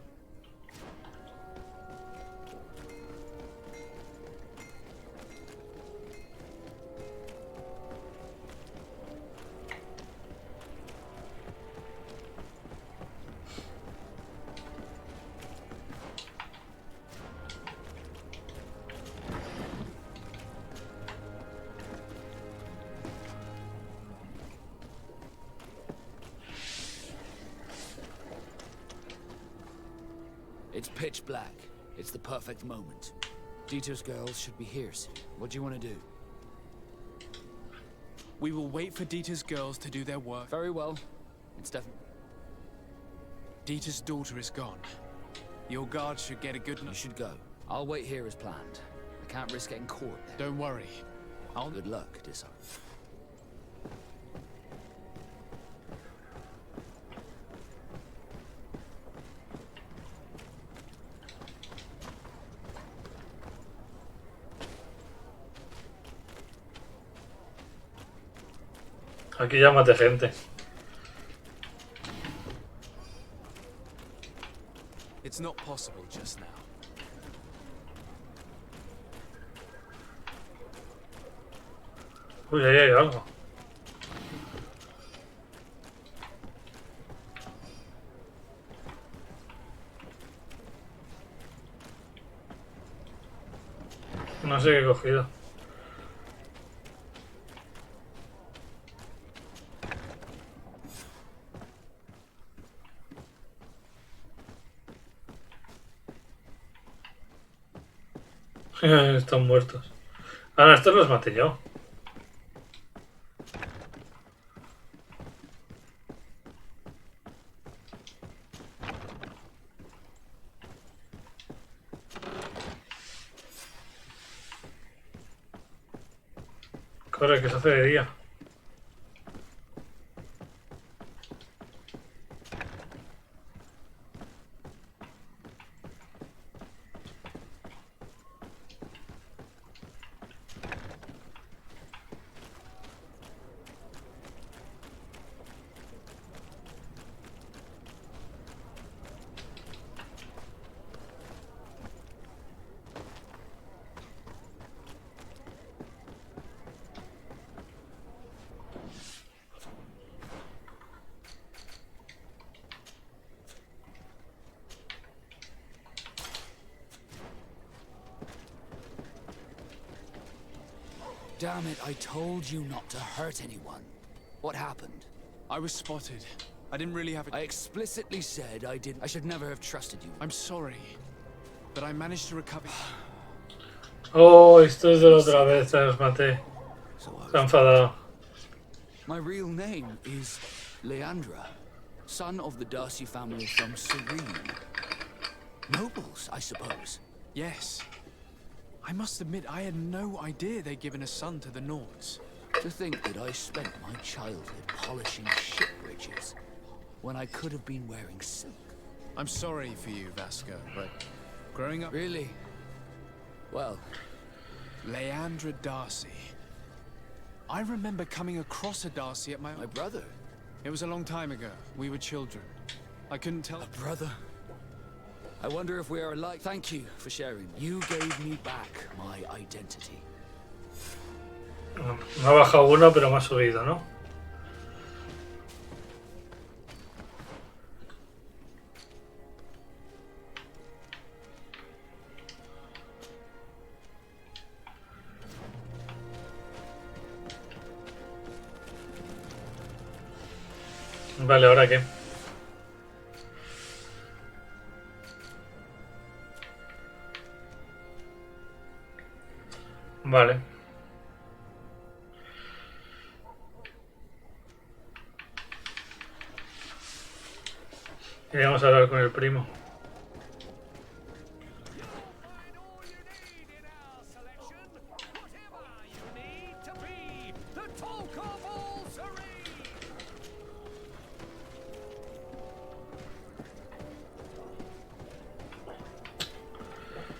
It's pitch black. It's the perfect moment. Dieter's girls should be here soon. What do you want to do? We will wait for Dieter's girls to do their work. Very well. It's definitely... Dieter's daughter is gone. Your guard should get a good... You should go. I'll wait here as planned. I can't risk getting caught there. Don't worry. Good luck, Dissar. Aquí llámate gente. It's not possible just now. Uy, ahí hay algo. No sé qué he cogido. Están muertos. Ah, no, estos los maté yo. Corre, que se hace de día. Damn it, I told you not to hurt anyone. What happened? I was spotted. I didn't really have a... I explicitly said I didn't. I should never have trusted you. I'm sorry, but I managed to recover... Oh, esto es de la otra vez, los maté. Se ha enfadado. My real name is Leandra, son of the Darcy family from Serie. Nobles, I suppose. Yes. I must admit, I had no idea they'd given a son to the Nords. To think that I spent my childhood polishing ship bridges when I could have been wearing silk. I'm sorry for you, Vasco, but growing up... Really? Well... Leandra Darcy. I remember coming across a Darcy at my brother? It was a long time ago. We were children. I couldn't tell... A brother? I wonder if we are alike. Thank you for sharing. You gave me back my identity. Me ha bajado uno, pero me ha subido, ¿no? Vale, ¿ahora qué? Vale. Y vamos a hablar con el primo.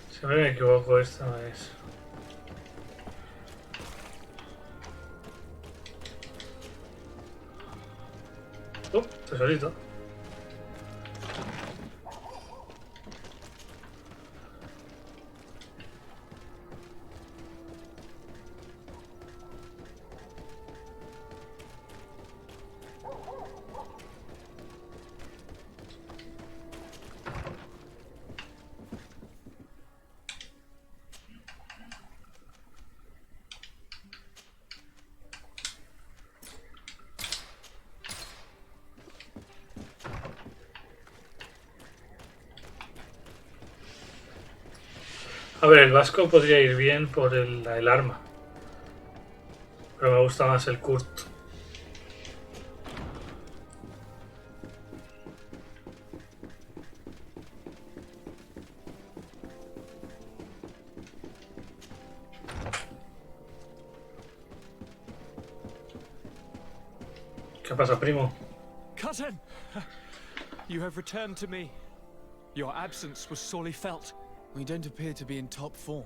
Siempre me equivoco, esta no es. Tesorito. A ver, el vasco podría ir bien por el arma. Pero me gusta más el Kurt. ¿Qué pasa, primo? Cousin! You have returned to me. Your absence was sorely felt. We don't appear to be in top form.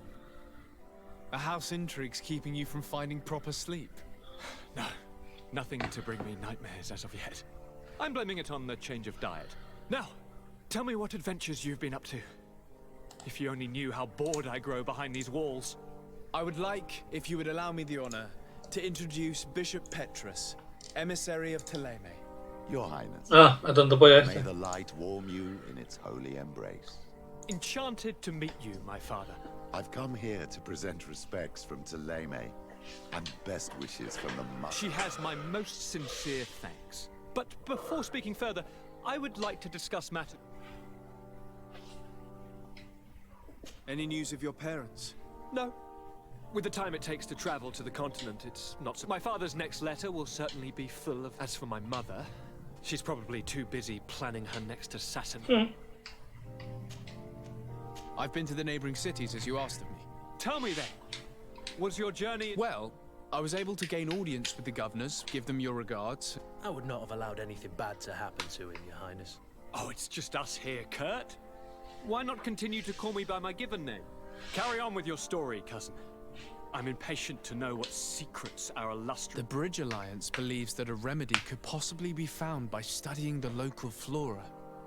A house intrigue's keeping you from finding proper sleep. No, nothing to bring me nightmares as of yet. I'm blaming it on the change of diet. Now, Tell me what adventures you've been up to. If you only knew how bored I grow behind these walls. I would like, if you would allow me the honor, to introduce Bishop Petrus, emissary of Ptolemy. Your Highness. Ah, a tonto polla May este. the light warm you in its holy embrace. Enchanted to meet you, my father. I've come here to present respects from Ptolemy and best wishes from the mother. She has my most sincere thanks. But before speaking further, I would like to discuss matters. Any news of your parents? No. With the time it takes to travel to the continent, it's not so. My father's next letter will certainly be full of. As for my mother, she's probably too busy planning her next assassin. I've been to the neighboring cities as you asked of me. Tell me then, was your journey? Well, I was able to gain audience with the governors, give them your regards. I would not have allowed anything bad to happen to him, Your Highness. Oh, it's just us here, Kurt. Why not continue to call me by my given name? Carry on with your story, cousin. I'm impatient to know what secrets our illustrious... The Bridge Alliance believes that a remedy could possibly be found by studying the local flora.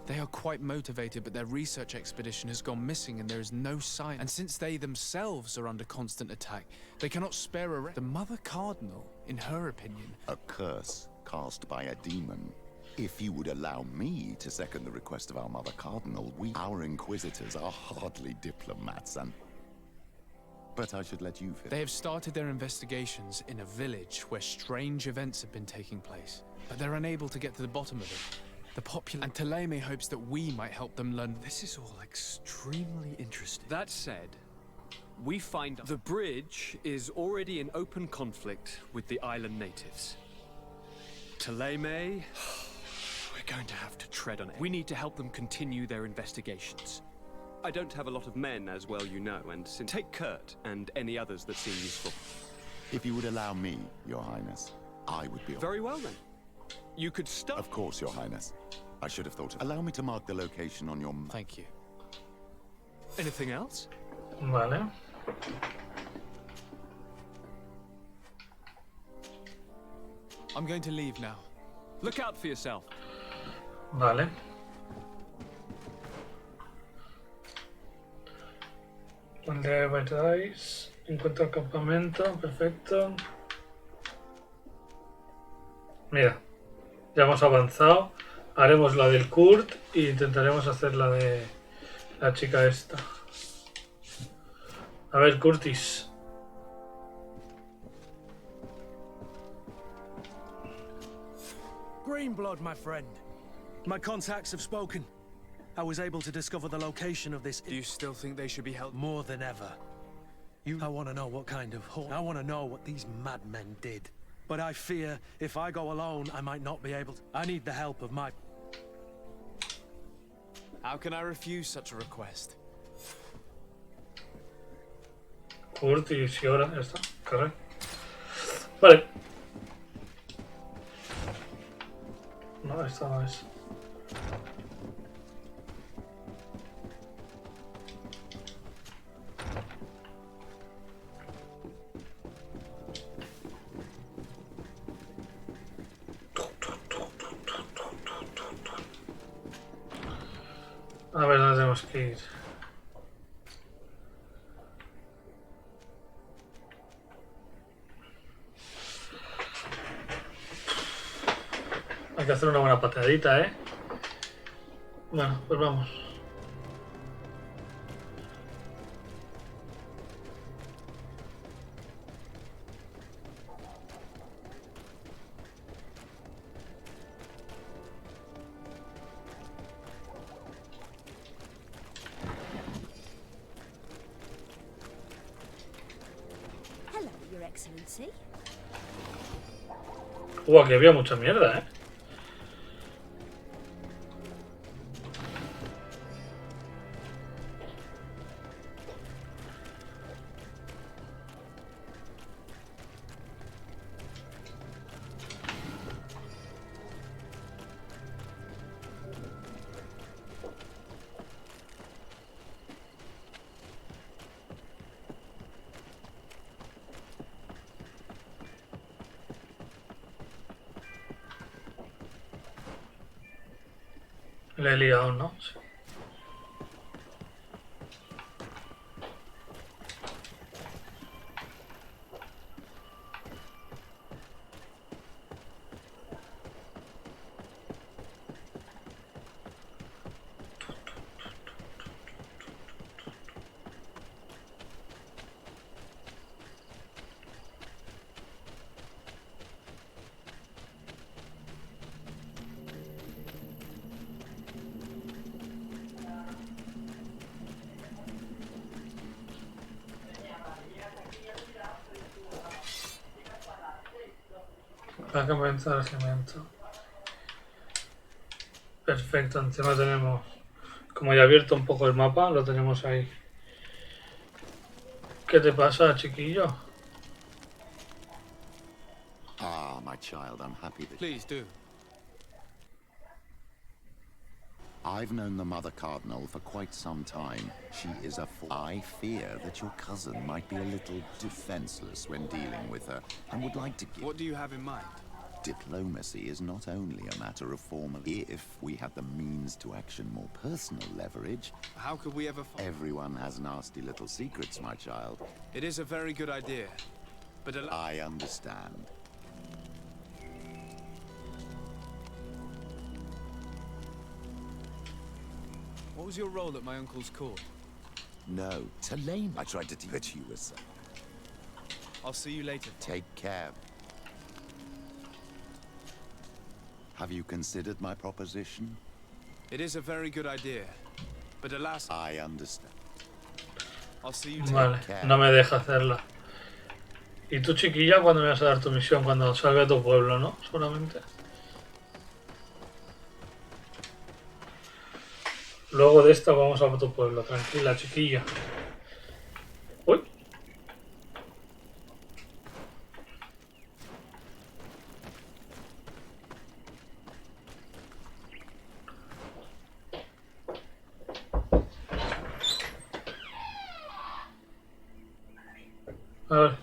They are quite motivated, but their research expedition has gone missing and there is no sign. And since they themselves are under constant attack, they cannot spare the Mother Cardinal, in her opinion. A curse cast by a demon. If you would allow me to second the request of our Mother Cardinal, our Inquisitors are hardly diplomats and... But I should let you finish. They have started their investigations in a village where strange events have been taking place, but they're unable to get to the bottom of it. And Ptolemy hopes that we might help them learn. This is all extremely interesting. That said, we find the bridge is already in open conflict with the island natives. Ptolemy, we're going to have to tread on it. We need to help them continue their investigations. I don't have a lot of men, as well you know, and take Kurt and any others that seem useful. If you would allow me, Your Highness, I would be... Very well, then. You could start... Of course, Your Highness. I should have thought of... Allow me to mark the location on your... Thank you. Anything else? Vale. I'm going to leave now. Look out for yourself. Vale. Pondré Dice. Encuentro el campamento. Perfecto. Mira. Ya hemos avanzado. Haremos la del Kurt e intentaremos hacer la de la chica esta. A ver, Curtis. Greenblood, my friend. My contacts have spoken. I was able to discover the location of this... Do you still think they should be held? More than ever. I want to know what kind of... I want to know what these madmen did. But I fear if I go alone, I might not be able to... I need the help of my... How can I refuse such a request? Curtis y ahora ya está. Correcto. Vale. No, esta no es. A ver, ¿dónde tenemos que ir? Hay que hacer una buena patadita, ¿eh? Bueno, pues vamos. Hello, Your Excellency. Aquí había mucha mierda, ¿eh? Le he liado, ¿no? Sí. Para comenzar el regimiento. Perfecto, encima tenemos, como ya he abierto un poco el mapa, lo tenemos ahí. ¿Qué te pasa, chiquillo? Ah, my child, I'm happy that... Please do. I've known the Mother Cardinal for quite some time. She is a I fear that your cousin might be a little defenseless when dealing with her, and would like to give... What do you have in mind? Diplomacy is not only a matter of formal. If we had the means to action more personal leverage... How could we ever... Everyone has nasty little secrets, my child. It is a very good idea, but... I understand. What was your role at my uncle's court? No, Tulane. I tried to teach you as... I'll see you later. Take care. Have you considered my proposition? It is a very good idea, but alas... I understand. I'll see you Vale, no me deja hacerla. Y tú, chiquilla, ¿cuándo me vas a dar tu misión? Cuando salga de tu pueblo, ¿no? Seguramente. Luego de esta vamos a tu pueblo. Tranquila, chiquilla. Uy. A ver,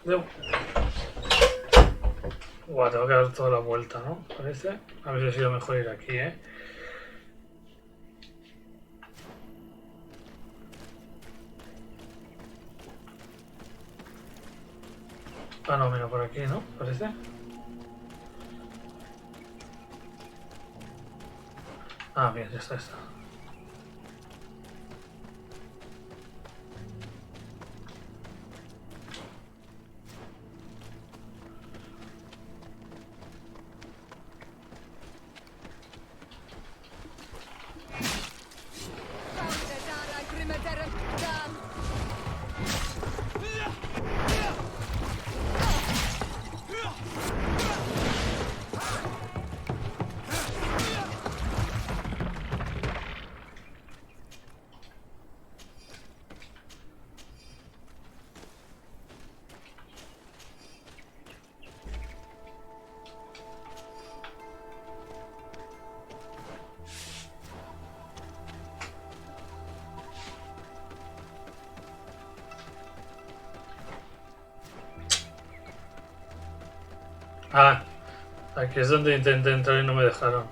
Buah, tengo que dar toda la vuelta, ¿no? Parece. A ver si ha sido mejor ir aquí, ¿eh? Ah, no, mira, por aquí, ¿no? Parece. Ah, bien, ya está, ya está. Ah, aquí es donde intenté entrar y no me dejaron.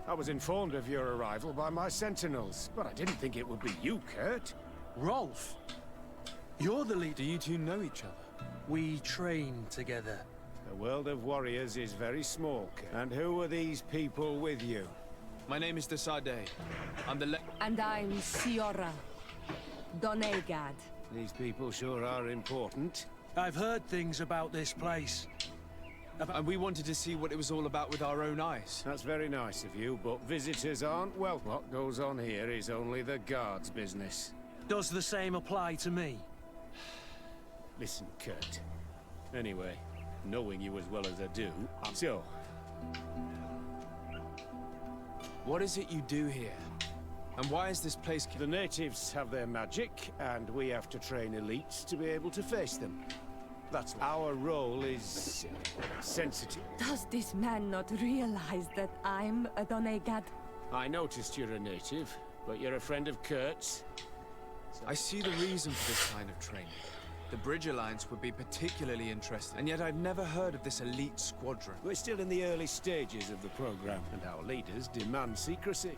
I was informed of your arrival by my sentinels, but I didn't think it would be you, Kurt. Rolf, you're the leader. Do you two know each other? We train together. The world of warriors is very small, Kurt. And who are these people with you? My name is Desade. I'm the And I'm Siora. Donegad. These people sure are important. I've heard things about this place. And we wanted to see what it was all about with our own eyes. That's very nice of you, but visitors aren't welcome. What goes on here is only the guard's business. Does the same apply to me? Listen, Kurt. Anyway, knowing you as well as I do, so... What is it you do here? And why is this place... The natives have their magic, and we have to train elites to be able to face them. That's our role is... sensitive. Does this man not realize that I'm a Donegad? I noticed you're a native, but you're a friend of Kurt's. I see the reason for this kind of training. The Bridge Alliance would be particularly interested, and yet I've never heard of this elite squadron. We're still in the early stages of the program, and our leaders demand secrecy.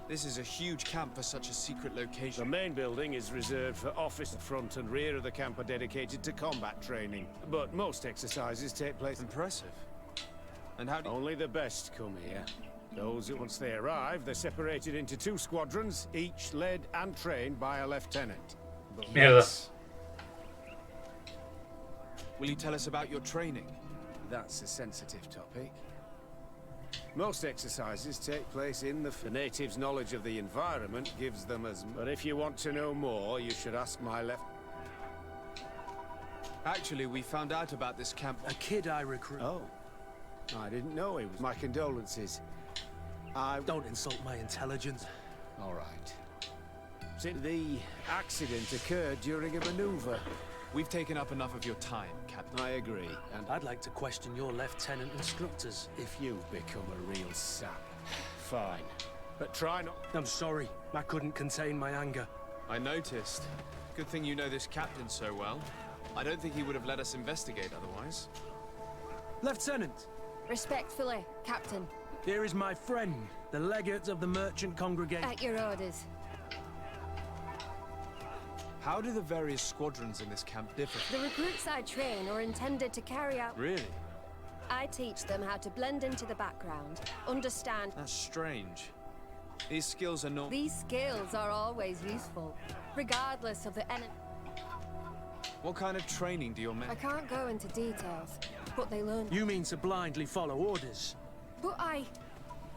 This is a huge camp for such a secret location. The main building is reserved for office. The front and rear of the camp are dedicated to combat training, but most exercises take place... Impressive. And how do... Only the best come here. Those who, once they arrive, they're separated into 2 squadrons, each led and trained by a lieutenant. Mierda. Will you tell us about your training? That's a sensitive topic. Most exercises take place in the natives' knowledge of the environment gives them as... But if you want to know more, you should ask my left... Actually, we found out about this camp. A kid I recruit. Oh. I didn't know it was. My condolences. Don't insult my intelligence. All right. Since the accident occurred during a maneuver. We've taken up enough of your time, Captain. I agree, and I'd like to question your lieutenant instructors. if you become a real sap, fine. But try not... I'm sorry. I couldn't contain my anger. I noticed. Good thing you know this captain so well. I don't think he would have let us investigate otherwise. Lieutenant! Respectfully, Captain. Here is my friend, the legate of the merchant congregation. At your orders. How do the various squadrons in this camp differ? The recruits I train are intended to carry out... Really? I teach them how to blend into the background, understand... That's strange. These skills are not... These skills are always useful, regardless of the enemy. What kind of training do your men... I can't go into details, but they learn... You mean to blindly follow orders? But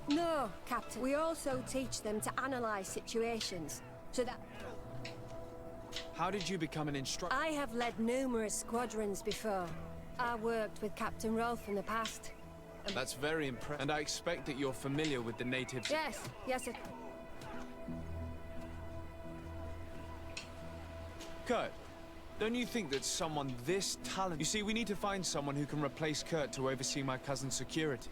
No, Captain. We also teach them to analyze situations, so that... How did you become an instructor? I have led numerous squadrons before. I worked with Captain Rolfe in the past. That's very impressive. And I expect that you're familiar with the natives. Yes, Kurt, don't you think that someone this talented... You see, we need to find someone who can replace Kurt to oversee my cousin's security.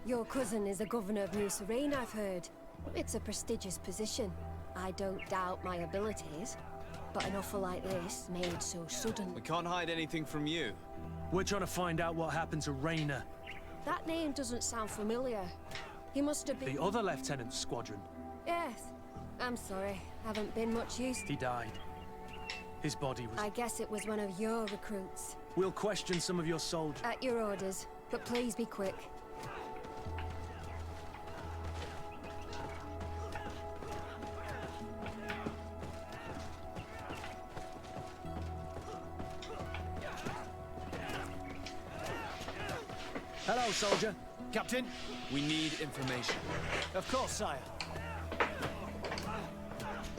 Your cousin is a governor of New Serie, I've heard. It's a prestigious position. I don't doubt my abilities. But an offer like this, made so sudden... We can't hide anything from you. We're trying to find out what happened to Rainer. That name doesn't sound familiar. He must have been... The other lieutenant's squadron. Yes. I'm sorry. Haven't been much use. He died. His body was... I guess it was one of your recruits. We'll question some of your soldiers. At your orders. But please be quick. Hello, soldier. Captain? We need information. Of course, sire.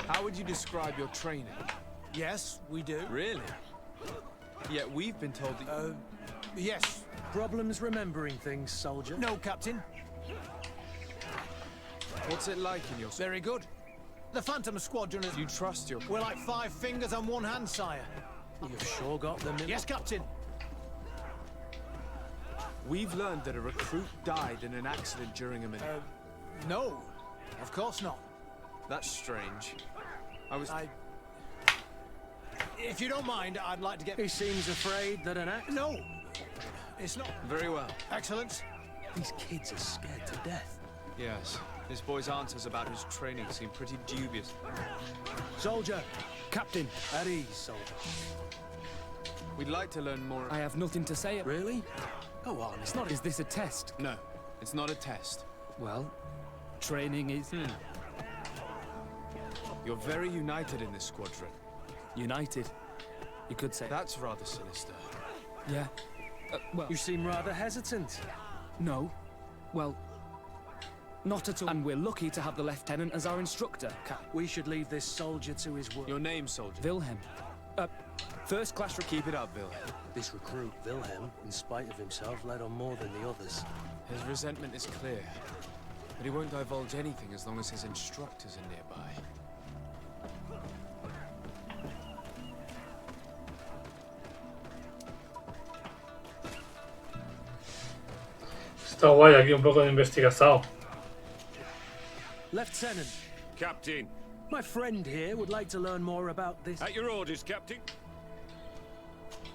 How would you describe your training? Yes, we do. Really? Yet we've been told that... Yes. Problems remembering things, soldier? No, Captain. What's it like in your... Very good. The Phantom Squadron is... Do you trust your... We're like 5 fingers on one hand, sire. You've sure got them in... Yes, Captain. We've learned that a recruit died in an accident during a maneuver. No. Of course not. That's strange. If you don't mind, I'd like to get... He seems afraid that an act... No. It's not... Very well. Excellent. These kids are scared to death. Yes. This boy's answers about his training seem pretty dubious. Soldier. Captain. At ease, soldier. We'd like to learn more... I have nothing to say. Really? Go on, it's not... Is this a test? No, it's not a test. Well, training is... You're very united in this squadron. United, you could say. That's rather sinister. Yeah. Well... You seem rather hesitant. No. Well... Not at all. And we're lucky to have the lieutenant as our instructor. We should leave this soldier to his work. Your name, soldier? Wilhelm. First class... Keep it up, Wilhelm. This recruit, Wilhelm, in spite of himself, led on more than the others. His resentment is clear. But he won't divulge anything as long as his instructors are nearby. Está guay aquí un poco de investigación. Lieutenant. Captain. My friend here would like to learn more about this. At your orders, Captain.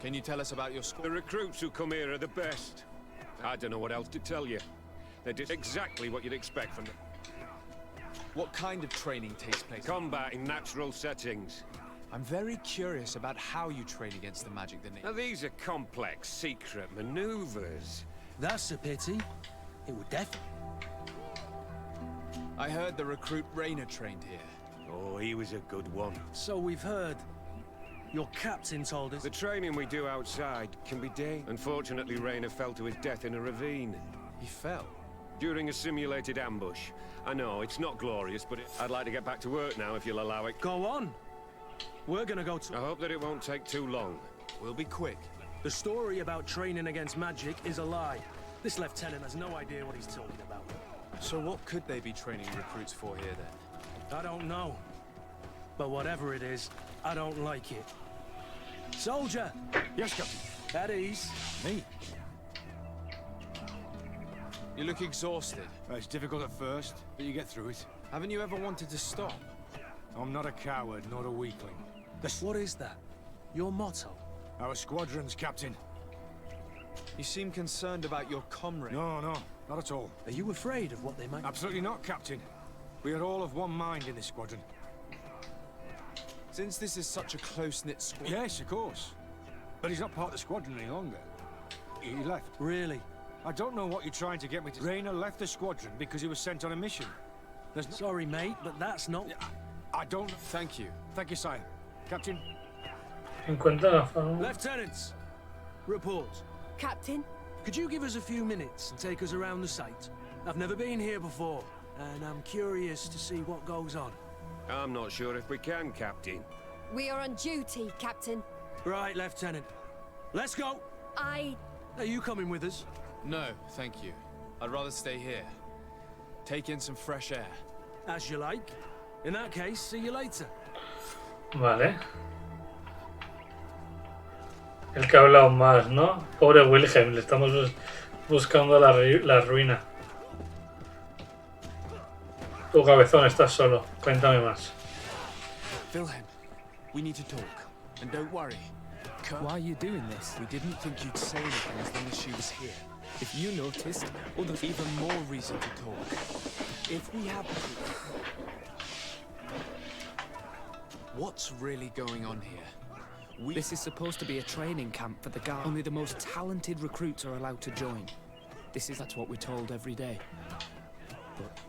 Can you tell us about your school? The recruits who come here are the best. I don't know what else to tell you. They're just exactly what you'd expect from them. What kind of training takes place? Combat in natural settings. I'm very curious about how you train against the magic that... Now these are complex, secret maneuvers. That's a pity. It would definitely... I heard the recruit Rainer trained here. Oh, he was a good one. So we've heard. Your captain told us. The training we do outside can be dangerous. Unfortunately, Rainer fell to his death in a ravine. He fell? during a simulated ambush. I know, it's not glorious, but I'd like to get back to work now if you'll allow it. Go on. We're gonna go to... I hope that it won't take too long. We'll be quick. The story about training against magic is a lie. This lieutenant has no idea what he's talking about. So what could they be training recruits for here then? I don't know. But whatever it is, I don't like it. Soldier! Yes, Captain. At ease. Me? You look exhausted. Well, it's difficult at first, but you get through it. Haven't you ever wanted to stop? I'm not a coward, nor a weakling. What is that? Your motto? Our squadron's captain. You seem concerned about your comrade. No, not at all. Are you afraid of what they might... Absolutely not, Captain. We are all of one mind in this squadron. Since this is such a close-knit squad... Yes, of course. But he's not part of the squadron any longer. He left. Really? I don't know what you're trying to get me to... Rainer left the squadron because he was sent on a mission. There's no... Sorry, mate, but that's not... I don't... Thank you. Thank you, sire. Captain? Lieutenants! Report. Captain? Could you give us a few minutes and take us around the site? I've never been here before, and I'm curious to see what goes on. I'm not sure if we can, Captain. We are on duty, Captain. Right, Lieutenant. Let's go! Are you coming with us? No, thank you. I'd rather stay here. Take in some fresh air. As you like. In that case, see you later. Vale. El que ha hablado más, ¿no? Pobre Wilhelm, le estamos buscando la ruina. Tu cabezón, estás solo. Cuéntame más. Wilhelm, we need to talk. And don't worry. Why are you doing this? We didn't think you'd say anything as long as she was here. If you noticed, well, there's even more reason to talk. If we have proof... What's really going on here? This is supposed to be a training camp for the guard. Only the most talented recruits are allowed to join. That's what we're told every day. But...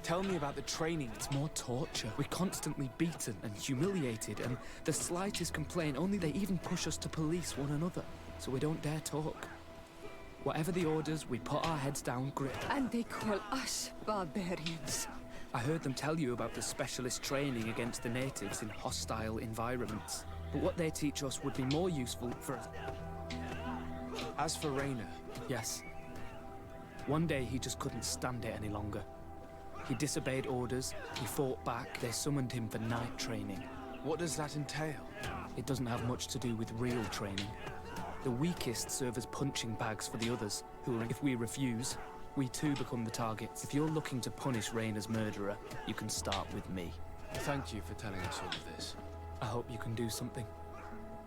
Tell me about the training. It's more torture. We're constantly beaten and humiliated, and the slightest complaint, only they even push us to police one another. So we don't dare talk. Whatever the orders, we put our heads down, grit. And they call us barbarians. I heard them tell you about the specialist training against the natives in hostile environments. But what they teach us would be more useful for us. As for Rainer... Yes. One day he just couldn't stand it any longer. He disobeyed orders, he fought back, they summoned him for night training. What does that entail? It doesn't have much to do with real training. The weakest serve as punching bags for the others, who, if we refuse, we too become the targets. If you're looking to punish Rainer's murderer, you can start with me. Thank you for telling us all of this. I hope you can do something.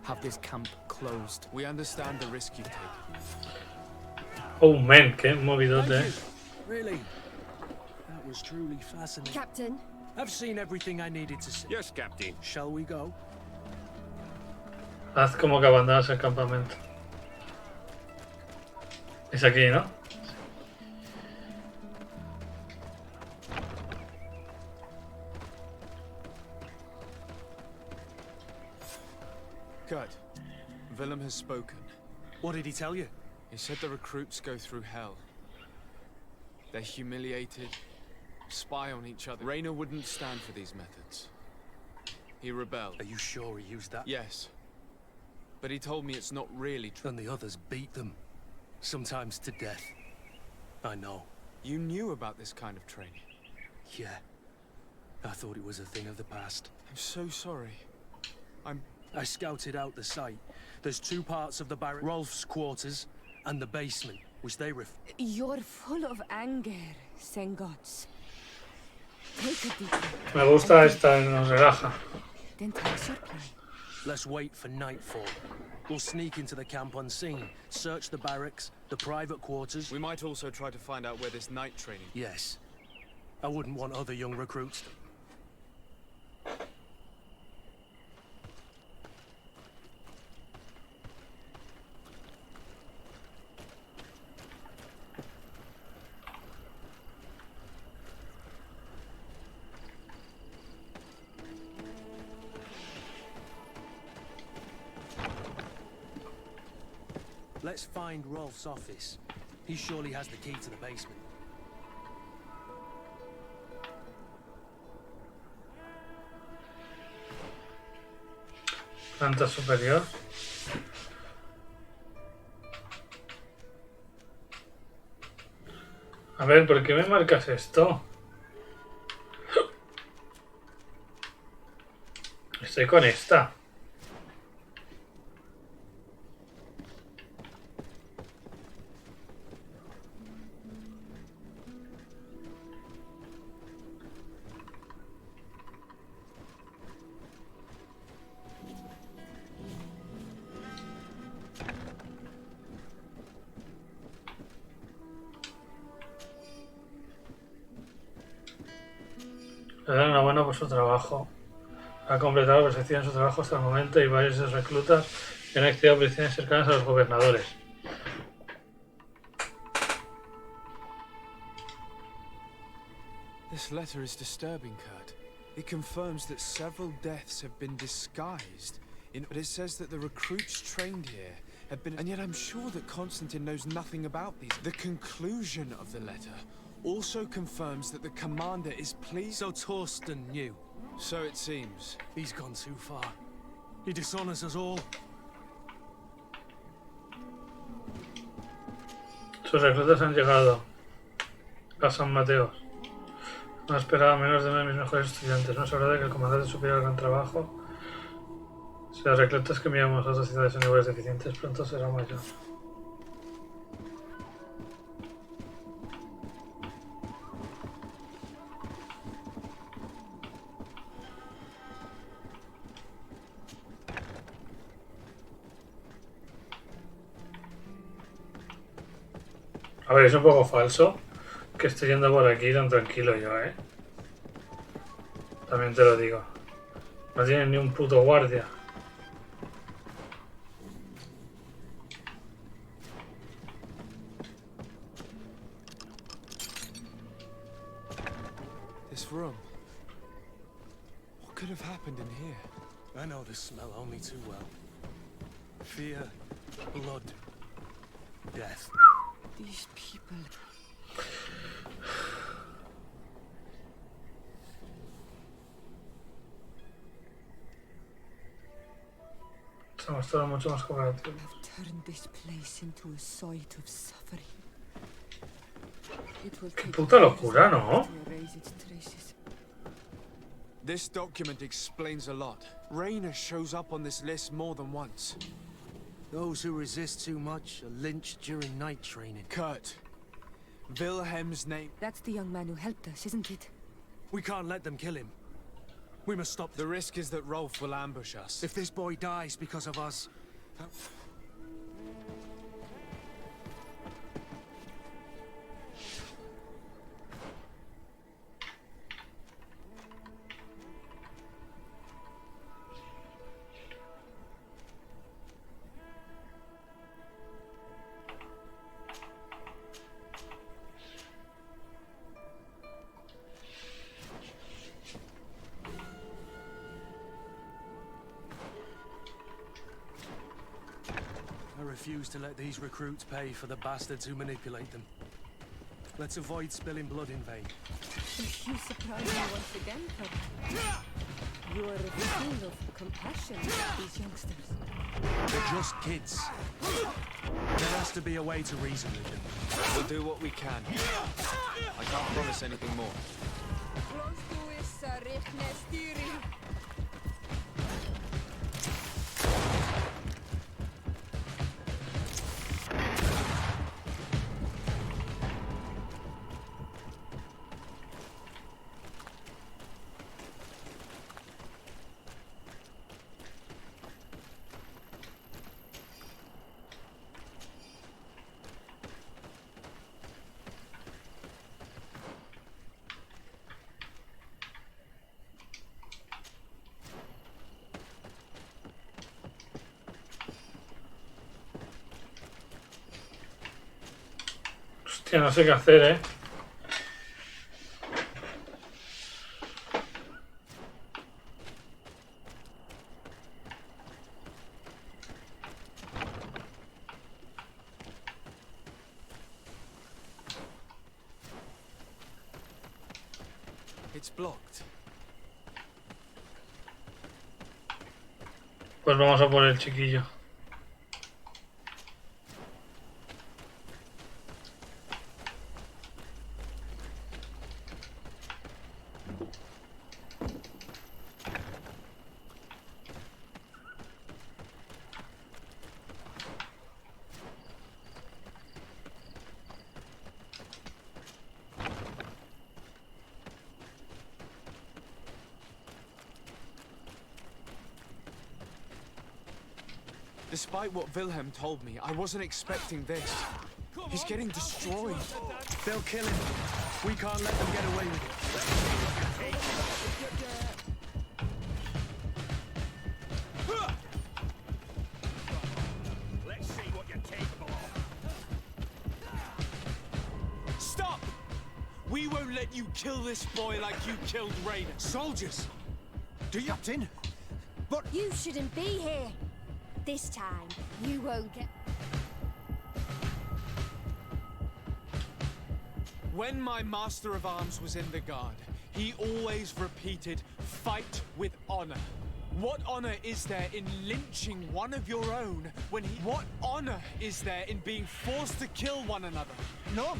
Have this camp closed. We understand the risk you've taken. Oh man, qué movidote. Really? That was truly fascinating. Captain? I've seen everything I needed to see. Yes, Captain. Shall we go? Haz como que abandonas el campamento. Es aquí, ¿no? Good. Willem has spoken. What did he tell you? He said the recruits go through hell. They're humiliated, spy on each other. Rainer wouldn't stand for these methods. He rebelled. Are you sure he used that? Yes. But he told me it's not really true. And the others beat them. Sometimes to death. I know. You knew about this kind of training? Yeah. I thought it was a thing of the past. I'm so sorry. I scouted out the site. There's two parts of the barrack. Rolf's quarters and the basement, which they You're full of anger, Sengots. Take a deep breath. Me gusta esta, nos relaja. Then tell us your plan. Let's wait for nightfall. We'll sneak into the camp unseen, search the barracks, the private quarters. We might also try to find out where this night training... Yes. I wouldn't want other young recruits. Let's find Rolf's office. He surely has the key to the basement. Planta superior. A ver, ¿por qué me marcas esto? Estoy con esta. Le dan enhorabuena por su trabajo. Ha completado a la perfección su trabajo hasta el momento y varios de sus reclutas han accedido a posiciones cercanas a los gobernadores. This letter is disturbing, Kurt. It confirms that several deaths have been disguised. But it says that the recruits trained here have been... And yet I'm sure that Constantine knows nothing about these. The conclusion of the letter also confirms that the commander is pleased... So Torsten knew. So it seems. He's gone too far. He dishonors us all. Sus reclutas han llegado a San Mateos. No esperaba menos de uno de mis mejores estudiantes. No es hora de que el comandante supiera el gran trabajo. Si los reclutas que enviamos a otras ciudades son iguales deficientes, pronto será mayor. A ver, es un poco falso que esté yendo por aquí tan tranquilo yo, ¿eh? También te lo digo. No tienen ni un puto guardia. This room. What could have happened in here? I know the smell only too well. Fear, blood, death. These people. Somos todos mucho más cooperativos. Turn this place into a site of suffering. It will Qué take puta locura, ¿no? to erase its traces. This document explains a lot. Rainer shows up on this list more than once. Those who resist too much are lynched during night training. Kurt. Wilhelm's name. That's the young man who helped us, isn't it? We can't let them kill him. We must stop them. The risk is that Rolf will ambush us. If this boy dies because of us... I refuse to let these recruits pay for the bastards who manipulate them. Let's avoid spilling blood in vain. You surprise me once again, Kurt. You are full of compassion for these youngsters. They're just kids. There has to be a way to reason with them. We'll do what we can. I can't promise anything more. Hostia, no sé qué hacer, ¿eh? It's blocked. Pues vamos a por el chiquillo. Despite what Wilhelm told me, I wasn't expecting this. He's getting destroyed. They'll kill him. We can't let them get away with it. Let's see what you're capable of. Stop! We won't let you kill this boy like you killed Rainer. Soldiers! Do you, Captain? But you shouldn't be here. This time, you won't get... When my Master of Arms was in the Guard, he always repeated, fight with honor. What honor is there in lynching one of your own when he... What honor is there in being forced to kill one another? None.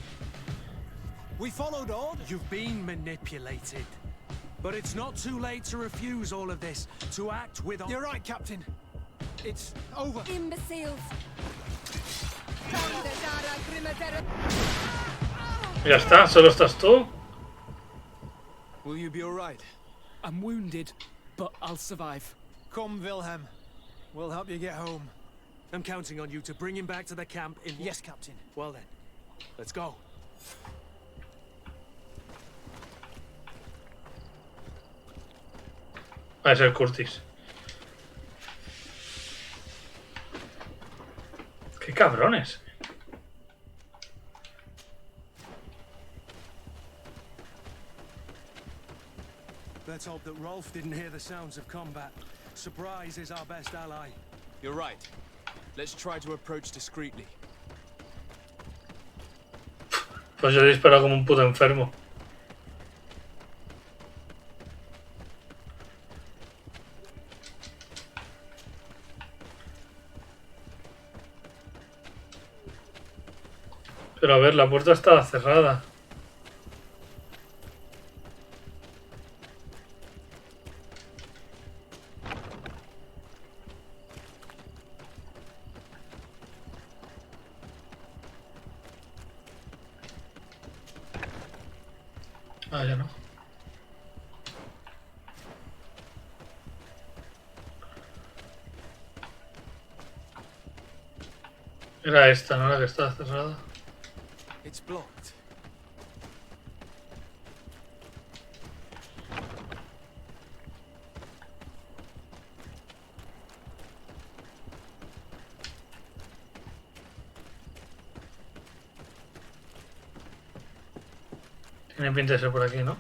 We followed orders. You've been manipulated. But it's not too late to refuse all of this, to act with... You're right, Captain. It's over. Imbeciles. Ya está, solo estás tú. Will you be all right? I'm wounded, but I'll survive. Come, Wilhelm. We'll help you get home. I'm counting on you to bring him back to the camp in... Yes, Captain. Well then, let's go. Va a ser Curtis. ¡Qué cabrones! Let's hope that Rolf didn't hear the sounds of combat. Surprise is our best ally. You're right. Let's try to approach discreetly. Pues yo disparo como un puto enfermo. Pero a ver, la puerta estaba cerrada. Ah, ya no. Era esta, ¿no? La que estaba cerrada. It's blocked. Tiene pinta de ser por aquí, ¿no?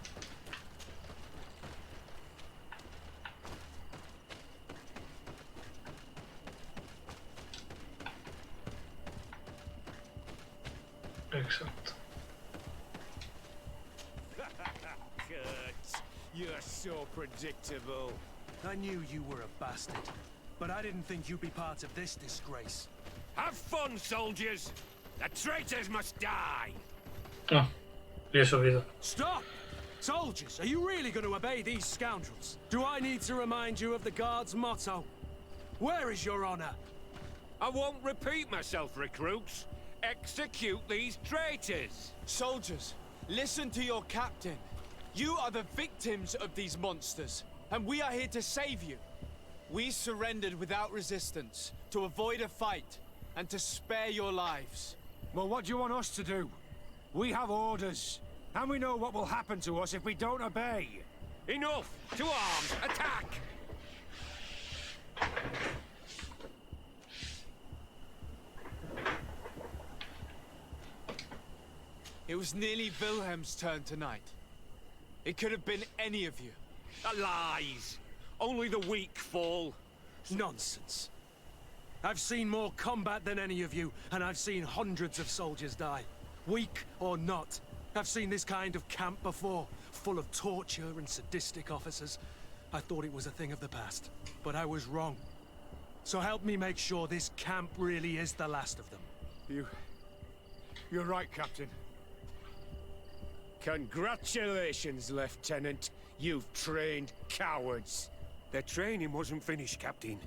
Exacto. Kurt, you're so predictable. I knew you were a bastard, but I didn't think you'd be part of this disgrace. Have fun, soldiers! The traitors must die! Ah, le he subido. Stop! Soldiers, are you really going to obey these scoundrels? Do I need to remind you of the Guard's motto? Where is your honor? I won't repeat myself, recruits. Execute these traitors! Soldiers, listen to your captain. You are the victims of these monsters, and we are here to save you. We surrendered without resistance, to avoid a fight, and to spare your lives. Well, what do you want us to do? We have orders, and we know what will happen to us if we don't obey. Enough! To arms! Attack! It was nearly Wilhelm's turn tonight. It could have been any of you. Lies! Only the weak fall. Nonsense. I've seen more combat than any of you, and I've seen hundreds of soldiers die. Weak or not, I've seen this kind of camp before. full of torture and sadistic officers. I thought it was a thing of the past, but I was wrong. So help me make sure this camp really is the last of them. You're right, Captain. Congratulations, Lieutenant. You've trained cowards. Their training wasn't finished, Captain,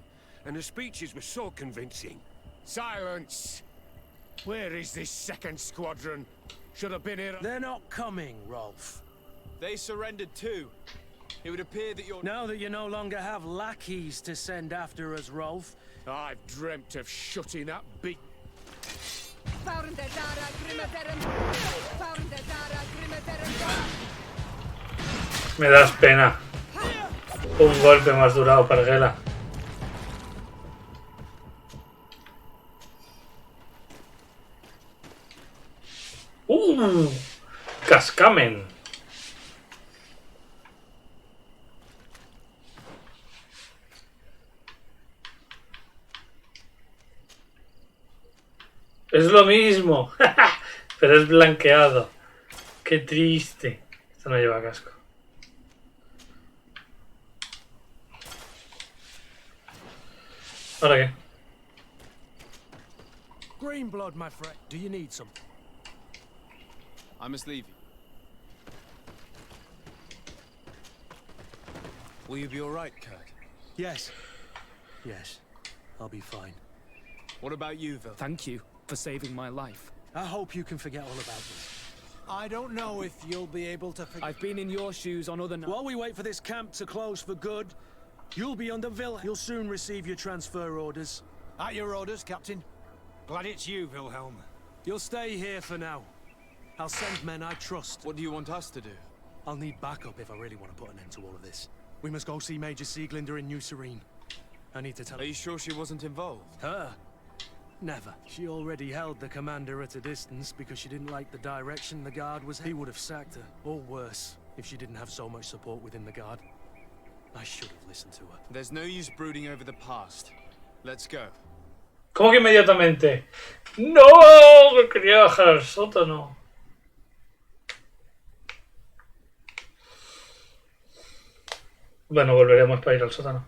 and the speeches were so convincing. Silence! Where is this second squadron? Should have been here. They're not coming, Rolf. They surrendered too. It would appear that you're... Now that you no longer have lackeys to send after us, Rolf. I've dreamt of shutting that big... Me das pena. Un golpe más durado, Parguela. Cascamen. Es lo mismo, pero es blanqueado. Qué triste. Esto no lleva casco. ¿Ahora qué? Green blood, my friend. Do you need some? I must leave you. Will you be all right, Kurt? Yes. Yes. I'll be fine. What about you, Vil? Thank you for saving my life. I hope you can forget all about this. I don't know if you'll be able to forget. I've been in your shoes on other nights. While we wait for this camp to close for good, you'll be under Wilhelm. You'll soon receive your transfer orders. At your orders, Captain. Glad it's you, Wilhelm. You'll stay here for now. I'll send men I trust. What do you want us to do? I'll need backup if I really want to put an end to all of this. We must go see Major Sieglinder in New Serene. I need to tell her. Are you sure she wasn't involved? Her? Never. She already held the commander at a distance because she didn't like the direction the guard was. He would have sacked her, or worse, if she didn't have so much support within the guard. I should have listened to her. There's no use brooding over the past. Let's go. ¿Cómo que inmediatamente? ¡No! Que quería bajar al sótano. Bueno, volveremos para ir al sótano.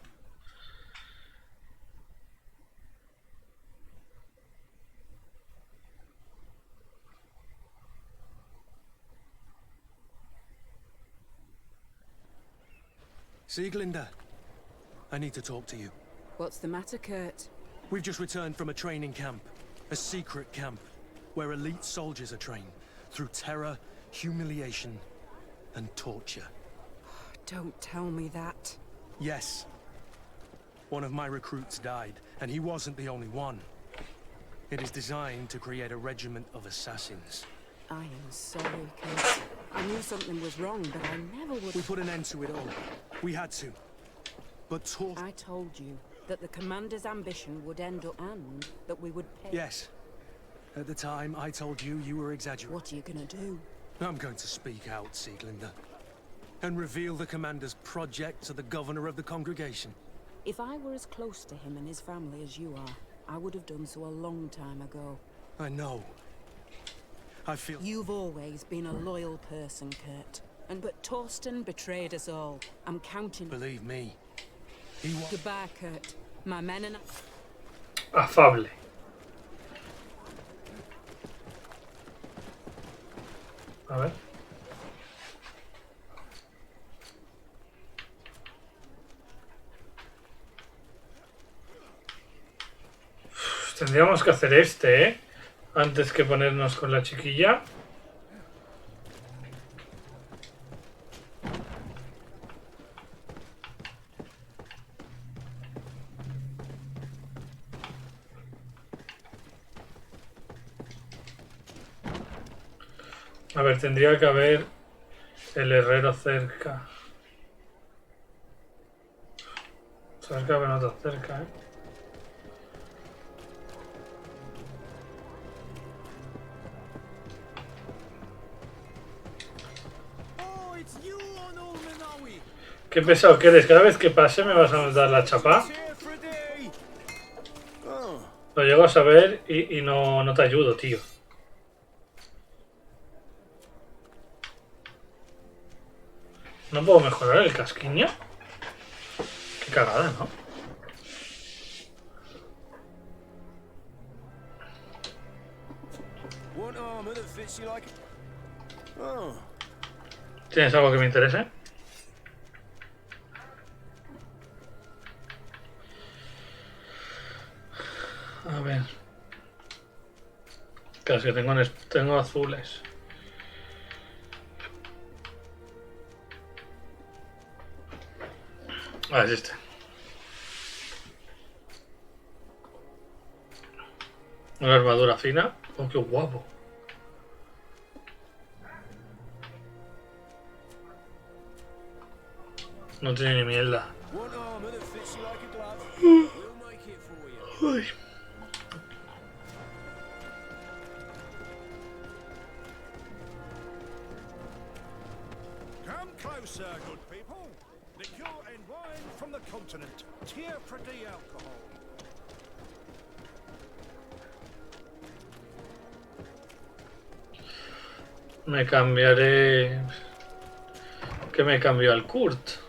Sieglinder, I need to talk to you. What's the matter, Kurt? We've just returned from a training camp. A secret camp, where elite soldiers are trained through terror, humiliation, and torture. Don't tell me that. Yes. One of my recruits died, and he wasn't the only one. It is designed to create a regiment of assassins. I am sorry, Kurt. I knew something was wrong, but I never would... We put an end to it all. We had to. But I told you that the commander's ambition would end up and that we would pay... Yes. At the time, I told you you were exaggerating. What are you gonna do? I'm going to speak out, Sieglinder. And reveal the commander's project to the governor of the congregation. If I were as close to him and his family as you are, I would have done so a long time ago. I know. I feel... You've always been a loyal person, Kurt. But Torsten betrayed us all. I'm counting... Believe me. Goodbye, Kurt. My men and I... Afable. A ver. Tendríamos que hacer este, ¿eh? Antes que ponernos con la chiquilla. A ver, tendría que haber el herrero cerca. Cerca, pero no tan cerca, ¿eh? Qué pesado que eres. Cada vez que pase me vas a dar la chapa. Lo llego a saber y no te ayudo, tío. No puedo mejorar el casquiño. Qué cagada, ¿no? ¿Tienes algo que me interese? A ver. Claro, es que tengo azules. Ah, es este. Una armadura fina. Oh, qué guapo. No tiene ni mierda. Uy. Come closer, good people. Liqueur and wine from the continent. Tier for D alcohol. Me cambiaré. ¿Qué me cambió al Kurt?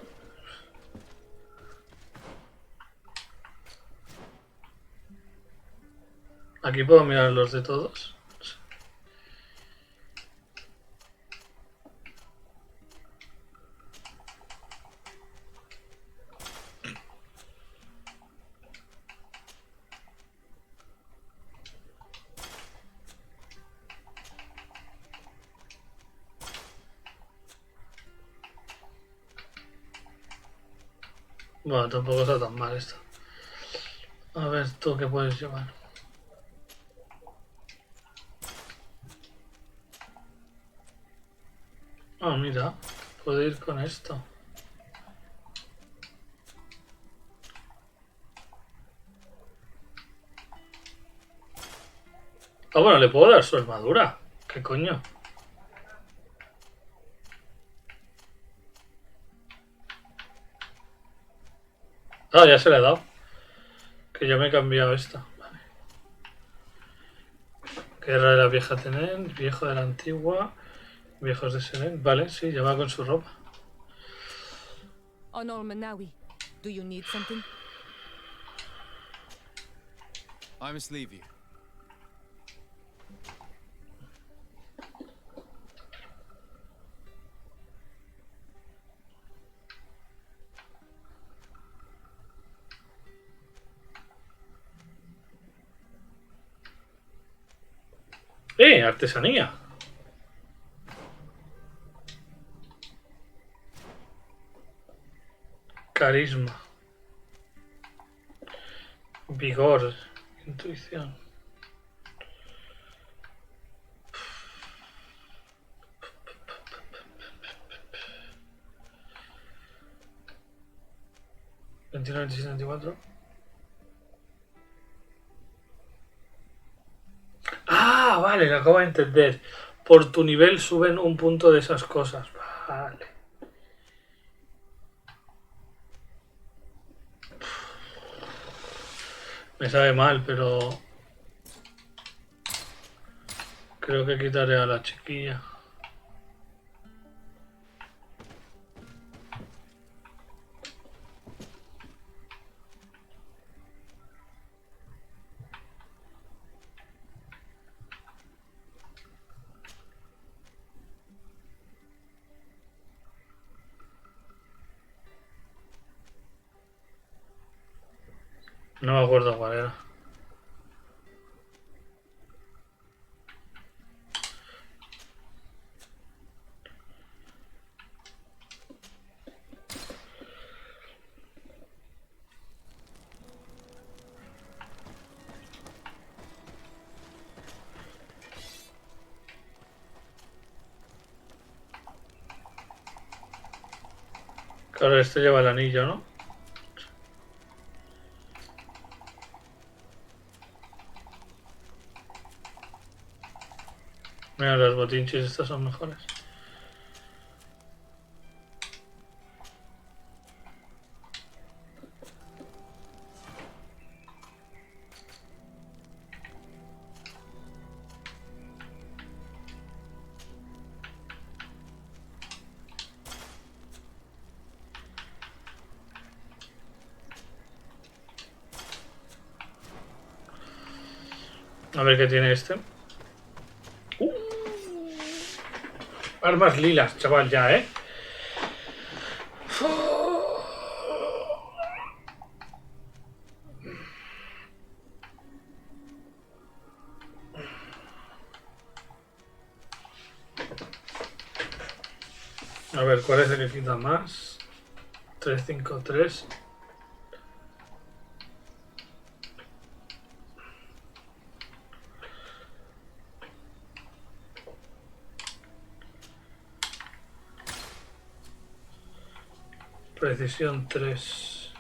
Aquí puedo mirar los de todos. Bueno, tampoco está tan mal esto. A ver, tú qué puedes llevar. Ah, mira, puedo ir con esto. Ah, bueno, le puedo dar su armadura. ¿Qué coño? Ah, ya se le ha dado. Que yo me he cambiado esta. Vale. Guerra de la vieja Tenén, viejo de la antigua, viejos de Serie. Vale, sí, ya va con su ropa. Honor Manawi, do you need something? I must leave you. Artesanía. Carisma. Vigor. Intuición. ¿29, 26, 24? Ah, vale, lo acabo de entender. Por tu nivel suben un punto de esas cosas. Vale. Me sabe mal, pero creo que quitaré a la chiquilla. No me acuerdo cuál era. Claro, este lleva el anillo, ¿no? Mira, los botinches estos son mejores. A ver qué tiene este. Armas lilas, chaval, ya, ¿eh? A ver, ¿cuál es el que quita más? 353. Precisión 3.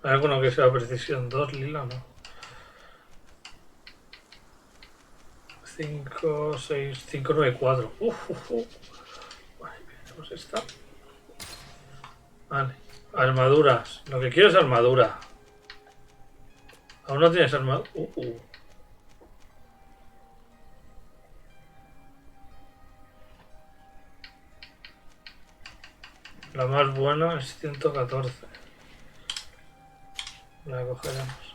¿Hay alguno que sea precisión 2, lila, no? 5, 6, 5, 9, 4. Vale, pues esta. Vale. Armaduras. Lo que quiero es armadura. Aún no tienes armadura. La más buena es 114. La cogeremos.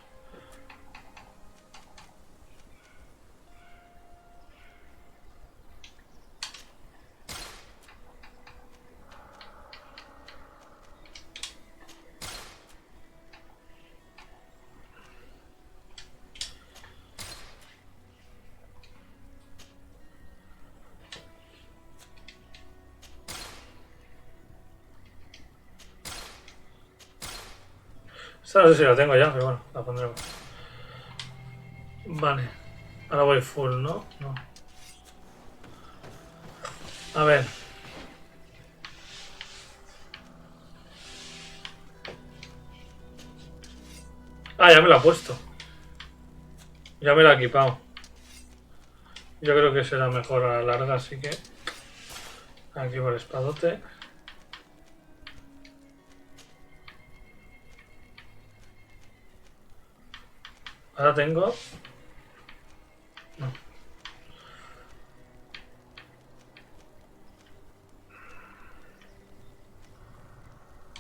Esta no sé si la tengo ya, pero bueno, la pondremos. Vale. Ahora voy full, ¿no? No. A ver. Ah, ya me la he puesto. Ya me la he equipado. Yo creo que será mejor a la larga, así que... Aquí por el espadote. Ahora tengo... No.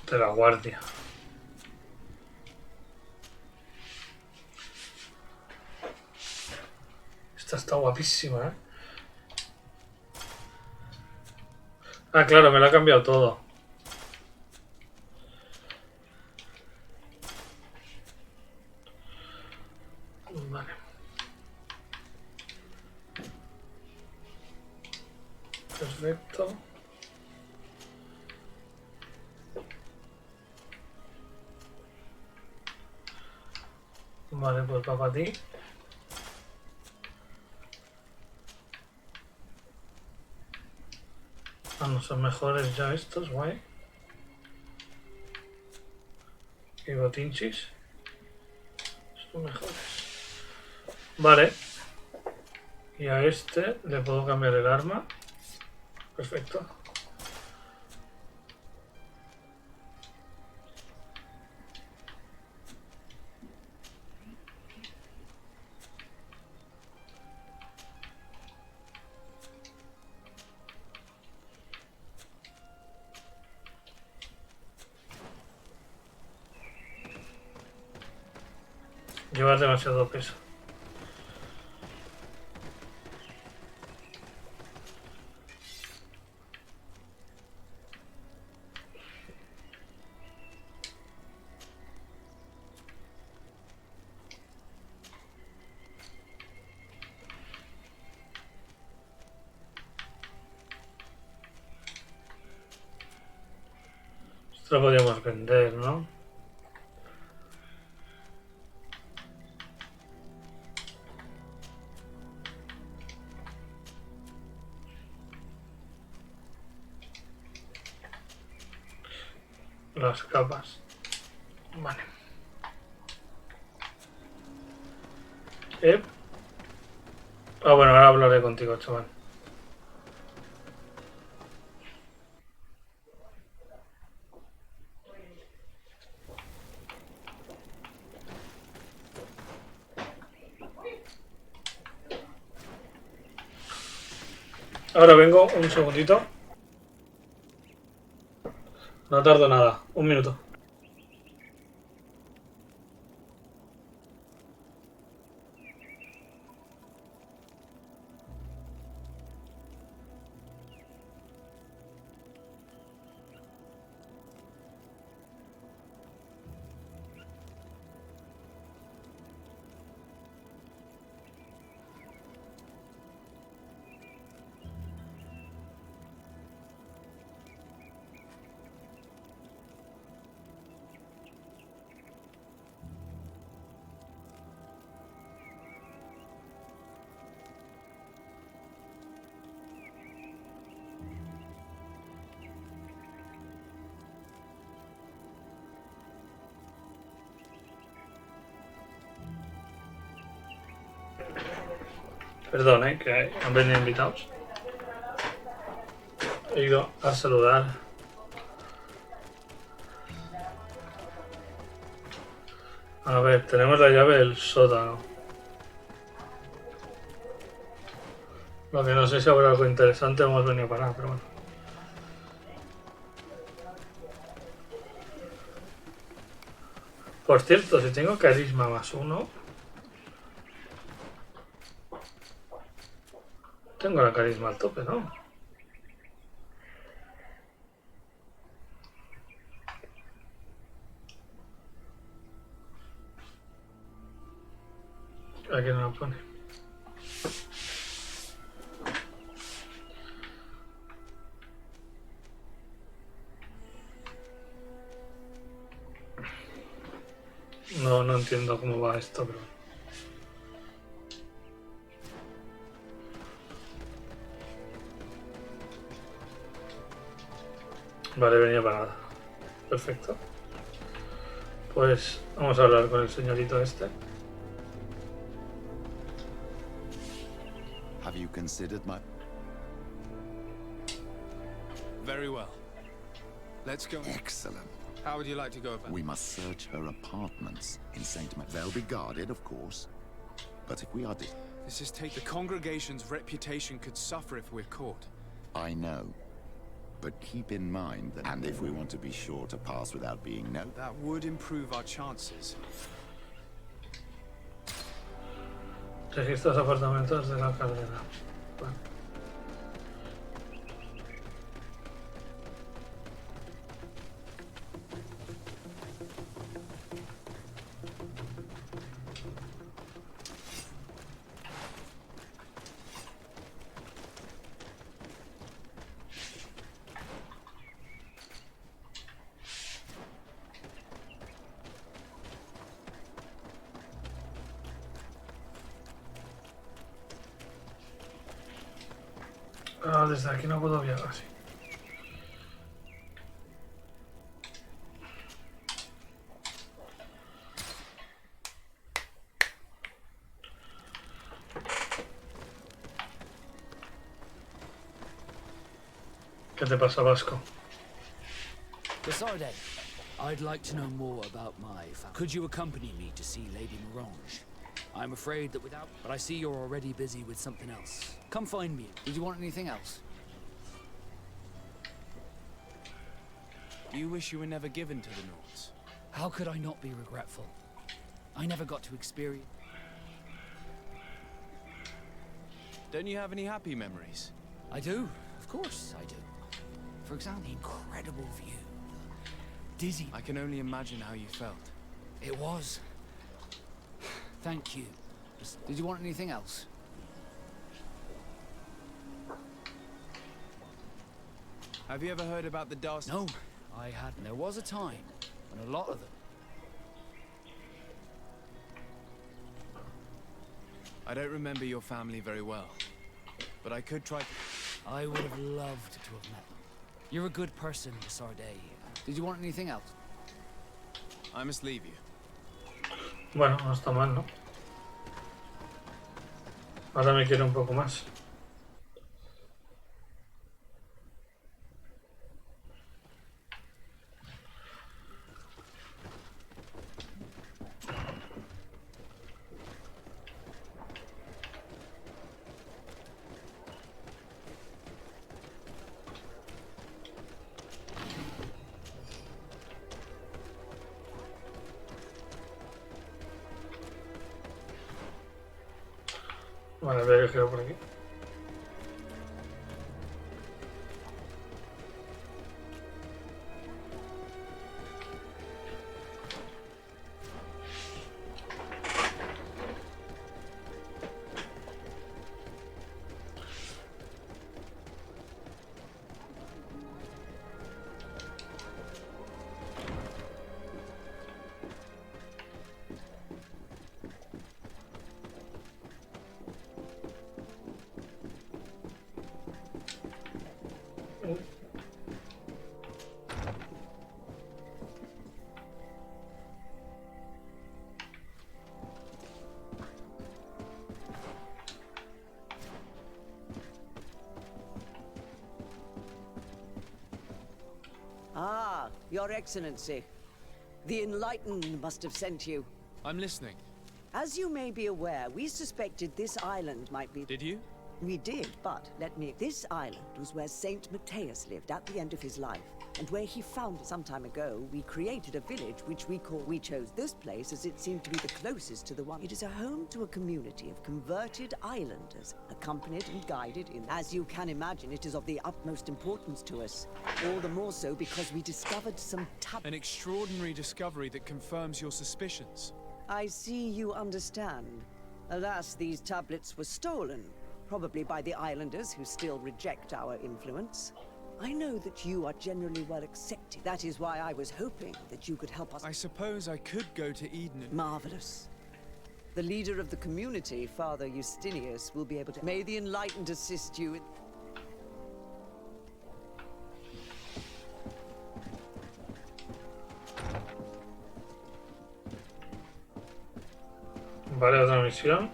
De la guardia. Esta está guapísima, ¿eh? Ah, claro, me lo ha cambiado todo. Vale. Perfecto. Vale, pues va para ti. Ah, no son mejores ya estos, guay. Y botinchis. Son mejores. Vale. Y a este le puedo cambiar el arma. Perfecto. Llevas demasiado peso. Esto lo podríamos vender, ¿no? Las capas. Vale. Ah, bueno, ahora hablaré contigo, chaval. Ahora vengo, un segundito. No tardo nada, un minuto. Perdón, que han venido invitados. He ido a saludar. A ver, tenemos la llave del sótano. Lo que no sé si habrá algo interesante o hemos venido para nada, pero bueno. Por cierto, si tengo carisma +1... Tengo la carisma al tope, ¿no? Aquí no lo pone. No entiendo cómo va esto, pero... Vale, venía para nada. Perfecto. Pues vamos a hablar con el señorito este. Have you considered my... Very well. Let's go. Excellent. How would you like to go about it? We must search her apartments in Saint Ma. They'll be guarded, of course. But if we are... This is the congregation's reputation could suffer if we're caught. I know. But keep in mind that... And if we want to be sure to pass without being known... That would improve our chances. Registros apartamentos de la Caldera. Bueno. Ah, desde aquí no puedo viajar así. ¿Qué te pasa, Vasco? Decided. I'd like to know more about my family. Could you accompany me to see Lady Morange? I'm afraid that without... But I see you're already busy with something else. Come find me. Did you want anything else? Do you wish you were never given to the Nords? How could I not be regretful? I never got to experience... Don't you have any happy memories? I do. Of course I do. For example, incredible view. Dizzy. I can only imagine how you felt. It was. Thank you. Did you want anything else? Have you ever heard about the Darcy? No, I hadn't. There was a time when a lot of them... I don't remember your family very well, but I could try to... I would have loved to have met them. You're a good person, Sarday. Did you want anything else? I must leave you. Bueno, no está mal, ¿no? Ahora me quiere un poco más. Vale, voy a elegirlo por aquí. Ah, Your Excellency. The Enlightened must have sent you. I'm listening. As you may be aware, we suspected this island might be... Did you? We did, but let me... This island was where Saint Matthias lived at the end of his life, and where he found it some time ago. We created a village which we chose this place as it seemed to be the closest to the one. It is a home to a community of converted islanders, accompanied and guided in... As you can imagine, it is of the utmost importance to us. All the more so because we discovered some An extraordinary discovery that confirms your suspicions. I see you understand. Alas, these tablets were stolen. Probably by the islanders who still reject our influence. I know that you are generally well accepted. That is why I was hoping that you could help us. I suppose I could go to Eden and... Marvelous. The leader of the community, Father Justinius, will be able to... May the Enlightened assist you in... Vale, otra misión.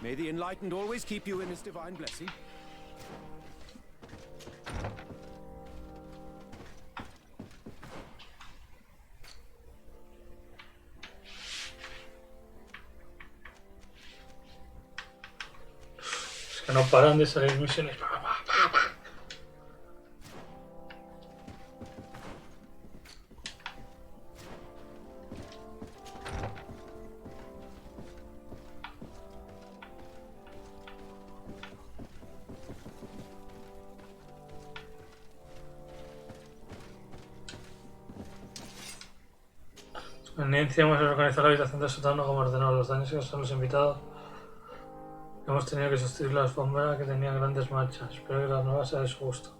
May the Enlightened always keep you in his divine blessing. Es que no paran de salir misiones. Hemos organizado la habitación del sótano como ordenado. Los daños que son los invitados. Hemos tenido que sustituir la alfombra que tenía grandes manchas. Espero que la nueva sea de su gusto.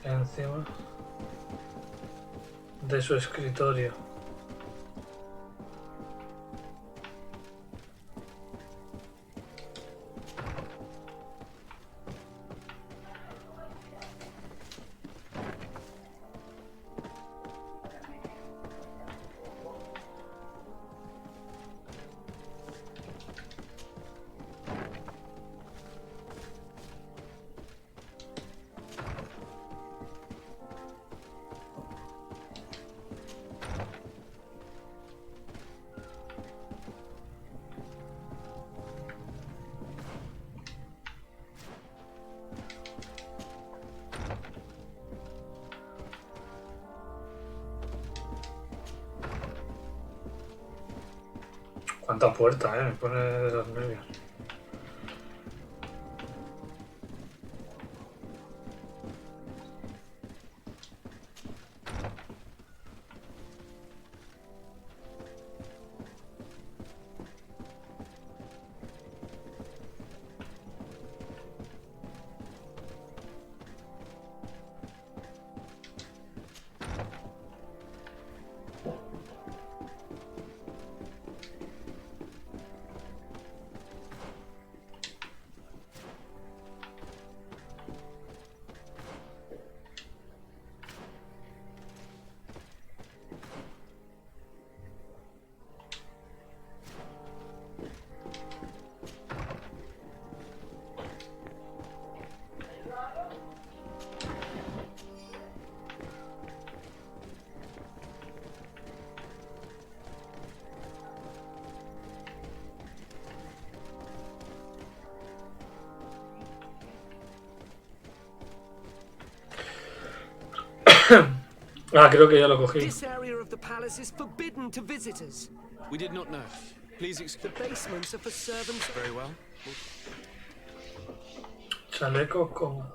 Encima de su escritorio. Cuánta puerta, me pone de los nervios. Ah, creo que ya lo cogí. This area of the palace is forbidden to visitors. We did not know. Please excuse. The basements are for servants. Very well. Chaleco cómodo.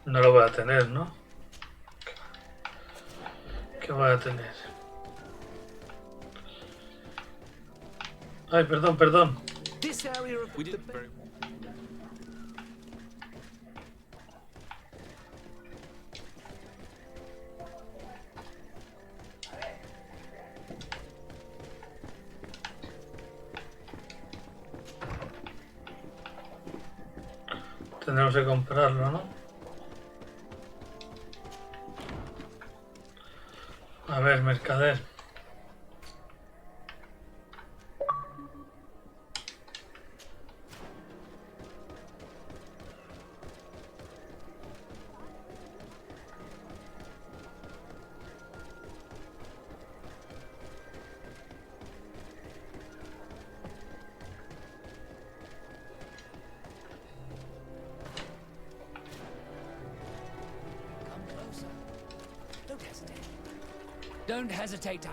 No lo voy a tener, ¿no? ¿Qué voy a tener? Ay, perdón, perdón. This area of the Tendremos que comprarlo, ¿no? A ver, mercader. Don't hesitate to...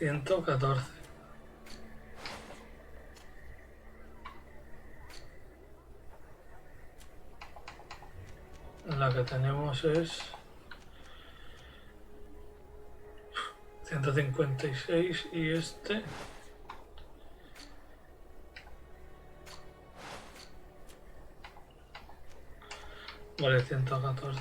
$114. La que tenemos es 156 y este vale 114.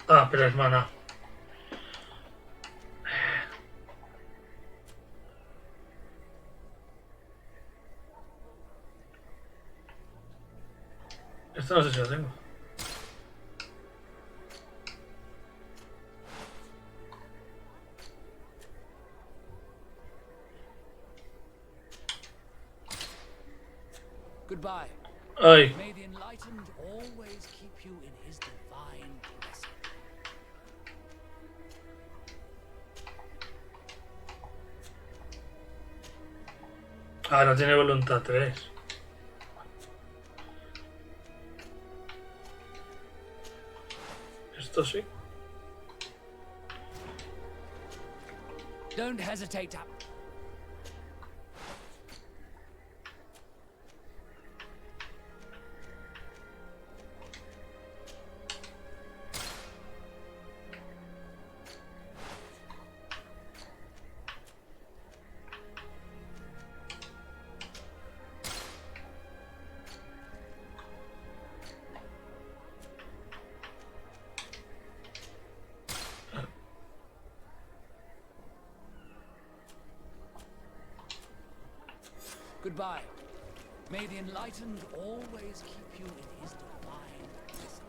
Ah, pero es mana. Esto no sé si lo tengo. Goodbye. Ay. May the enlightened always keep you in his divine blessing. Ah, no tiene voluntad 3. Esto sí. Don't hesitate to... Goodbye. May the enlightened always keep you in his divine blessing.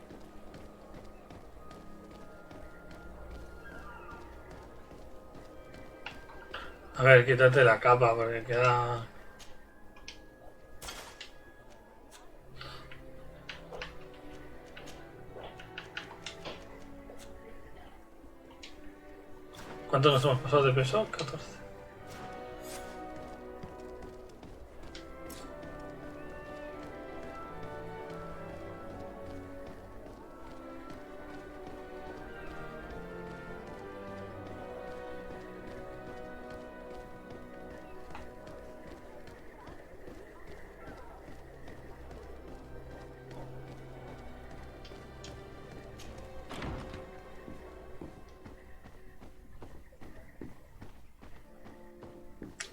A ver, quítate la capa porque queda... ¿Cuánto nos hemos pasado de peso? 14.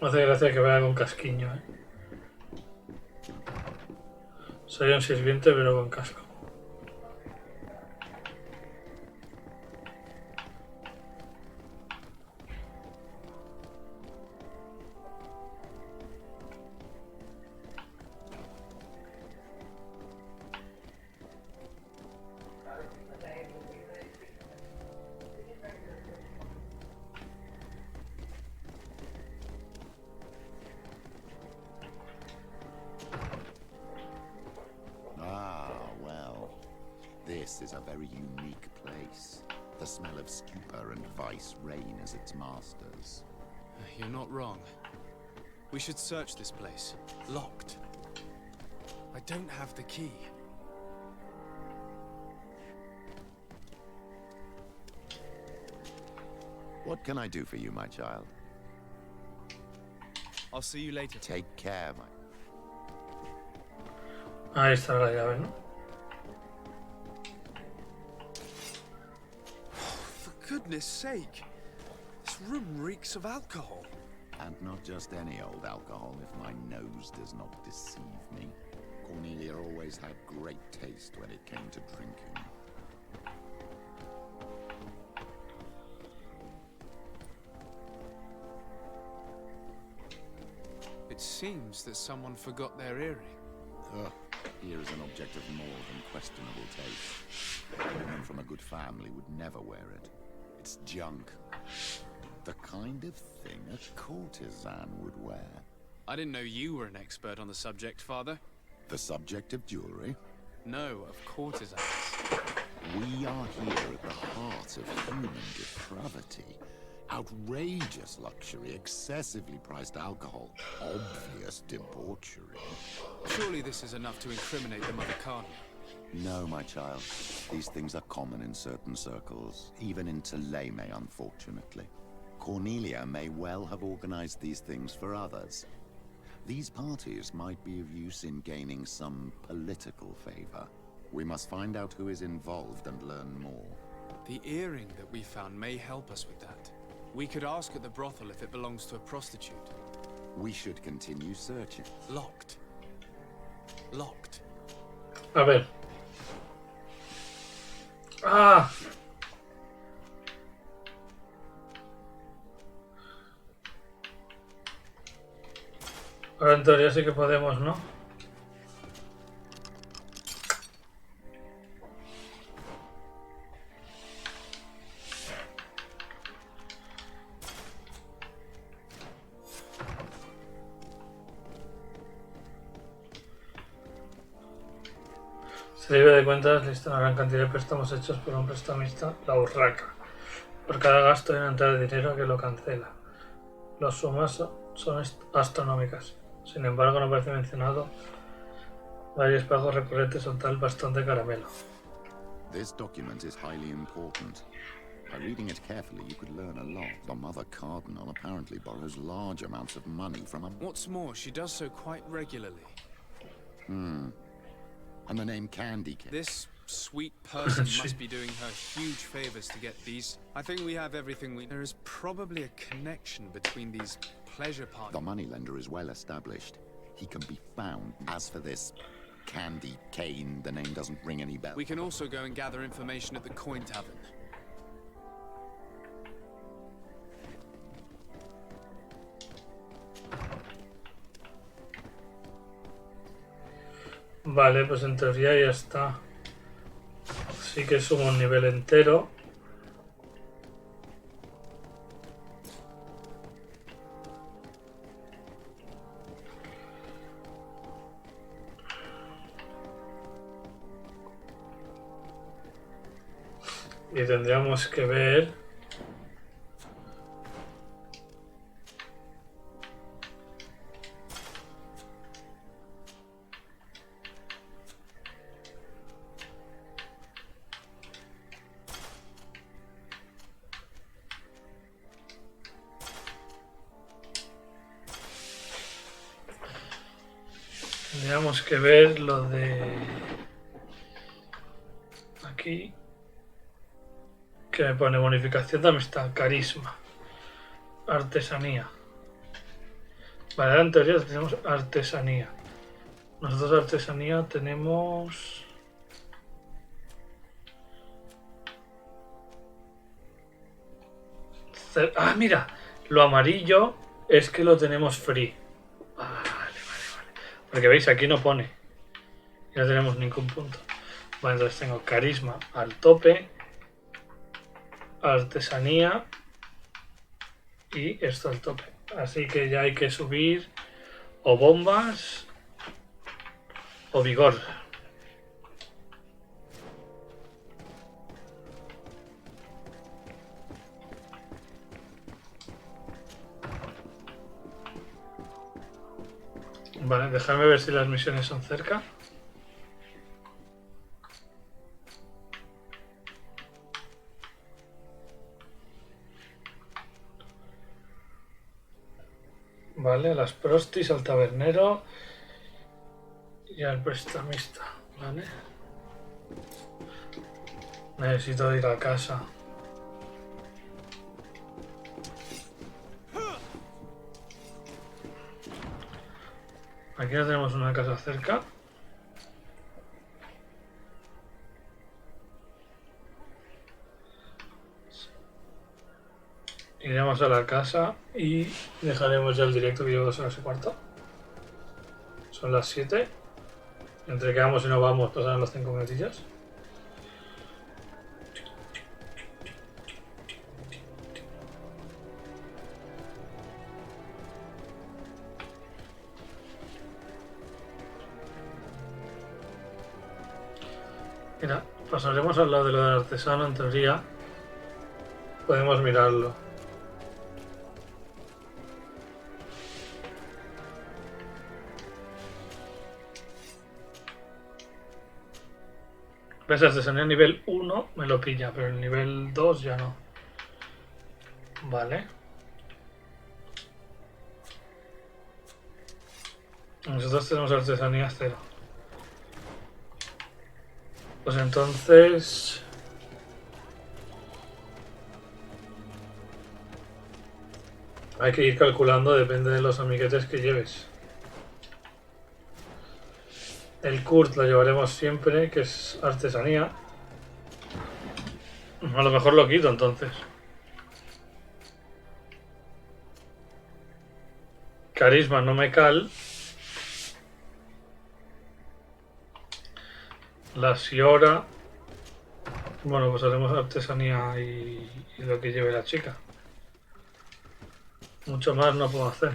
Me hace gracia que vaya con casquiño, ¿eh? Soy un sirviente pero con casco. This is a very unique place. The smell of stupor and vice reign as its masters. You're not wrong. We should search this place. Locked. I don't have the key. What can I do for you, my child? I'll see you later. Take care, my... Ahí está la llave, ¿no? For goodness sake. This room reeks of alcohol. And not just any old alcohol, if my nose does not deceive me. Cornelia always had great taste when it came to drinking. It seems that someone forgot their earring. Ugh, here is an object of more than questionable taste. A woman from a good family would never wear it. It's junk. The kind of thing a courtesan would wear. I didn't know you were an expert on the subject, Father. The subject of jewelry? No, of courtesans. We are here at the heart of human depravity. Outrageous luxury, excessively priced alcohol, obvious debauchery. Surely this is enough to incriminate the Mother Cardinal. No, my child. These things are common in certain circles, even in Toleme, unfortunately. Cornelia may well have organized these things for others. These parties might be of use in gaining some political favor. We must find out who is involved and learn more. The earring that we found may help us with that. We could ask at the brothel if it belongs to a prostitute. We should continue searching. Locked. Locked. A ver. ¡Ah! Ahora en teoría sí que podemos, ¿no? Se libre de cuentas, lista una gran cantidad de préstamos hechos por un prestamista, la urraca. Por cada gasto hay una entrada de dinero que lo cancela. Las sumas son astronómicas. Sin embargo, no parece mencionado varios pagos recurrentes o tal bastante caramelo. This document is highly important. By reading it carefully, you could learn a lot. The Mother Cardinal apparently borrows large amounts of money from a... What's more, she does so quite regularly. And the name Candy Cane. This sweet person must be doing her huge favors to get these. I think we have everything we... There is probably a connection between these pleasure parties. The moneylender is well established. He can be found. As for this Candy Cane, the name doesn't ring any bells. We can also go and gather information at the coin tavern. Vale, pues en teoría ya está. Sí que subo un nivel entero. Y tendríamos que ver... Tendríamos que ver lo de aquí, que me pone bonificación de amistad, carisma, artesanía. Vale, ahora en teoría tenemos artesanía. Nosotros artesanía tenemos... Ah, mira, lo amarillo es que lo tenemos free. Vale. Porque veis, aquí no pone. Y no tenemos ningún punto. Vale, entonces tengo carisma al tope, artesanía y esto al tope. Así que ya hay que subir o bombas o vigor. Vale, déjame ver si las misiones son cerca. Vale, las prostis, al tabernero y al prestamista. Vale. Necesito ir a casa. Aquí ya tenemos una casa cerca. Iremos a la casa y dejaremos ya el directo videojuegos a las 4. Son las 7. Entre que vamos y no vamos, pasan los 5 minutillos. Mira, pasaremos al lado de lo del artesano, en teoría. Podemos mirarlo. ¿Ves? Artesanía nivel 1 me lo pilla, pero el nivel 2 ya no. Vale. Nosotros tenemos artesanía 0. Pues entonces... hay que ir calculando, depende de los amiguetes que lleves. El Kurt lo llevaremos siempre, que es artesanía. A lo mejor lo quito entonces. Carisma no me cal. La Siora. Bueno, pues haremos artesanía y lo que lleve la chica. Mucho más no puedo hacer.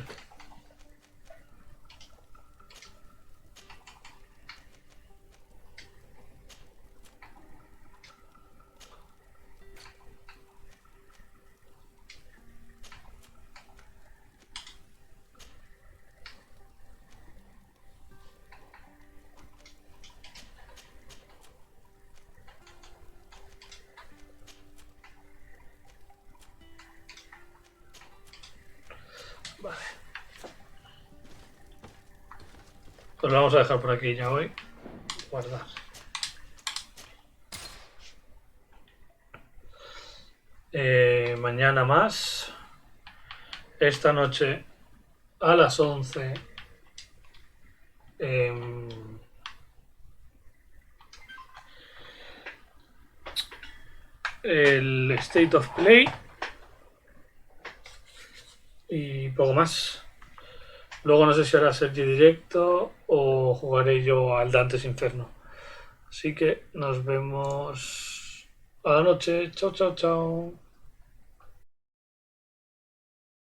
Pues lo vamos a dejar por aquí ya hoy. Guardar. Mañana más. Esta noche a las 11. El State of Play. Y poco más. Luego no sé si hará Serie directo o jugaré yo al Dantes Inferno. Así que nos vemos a la noche. Chao, chao, chao.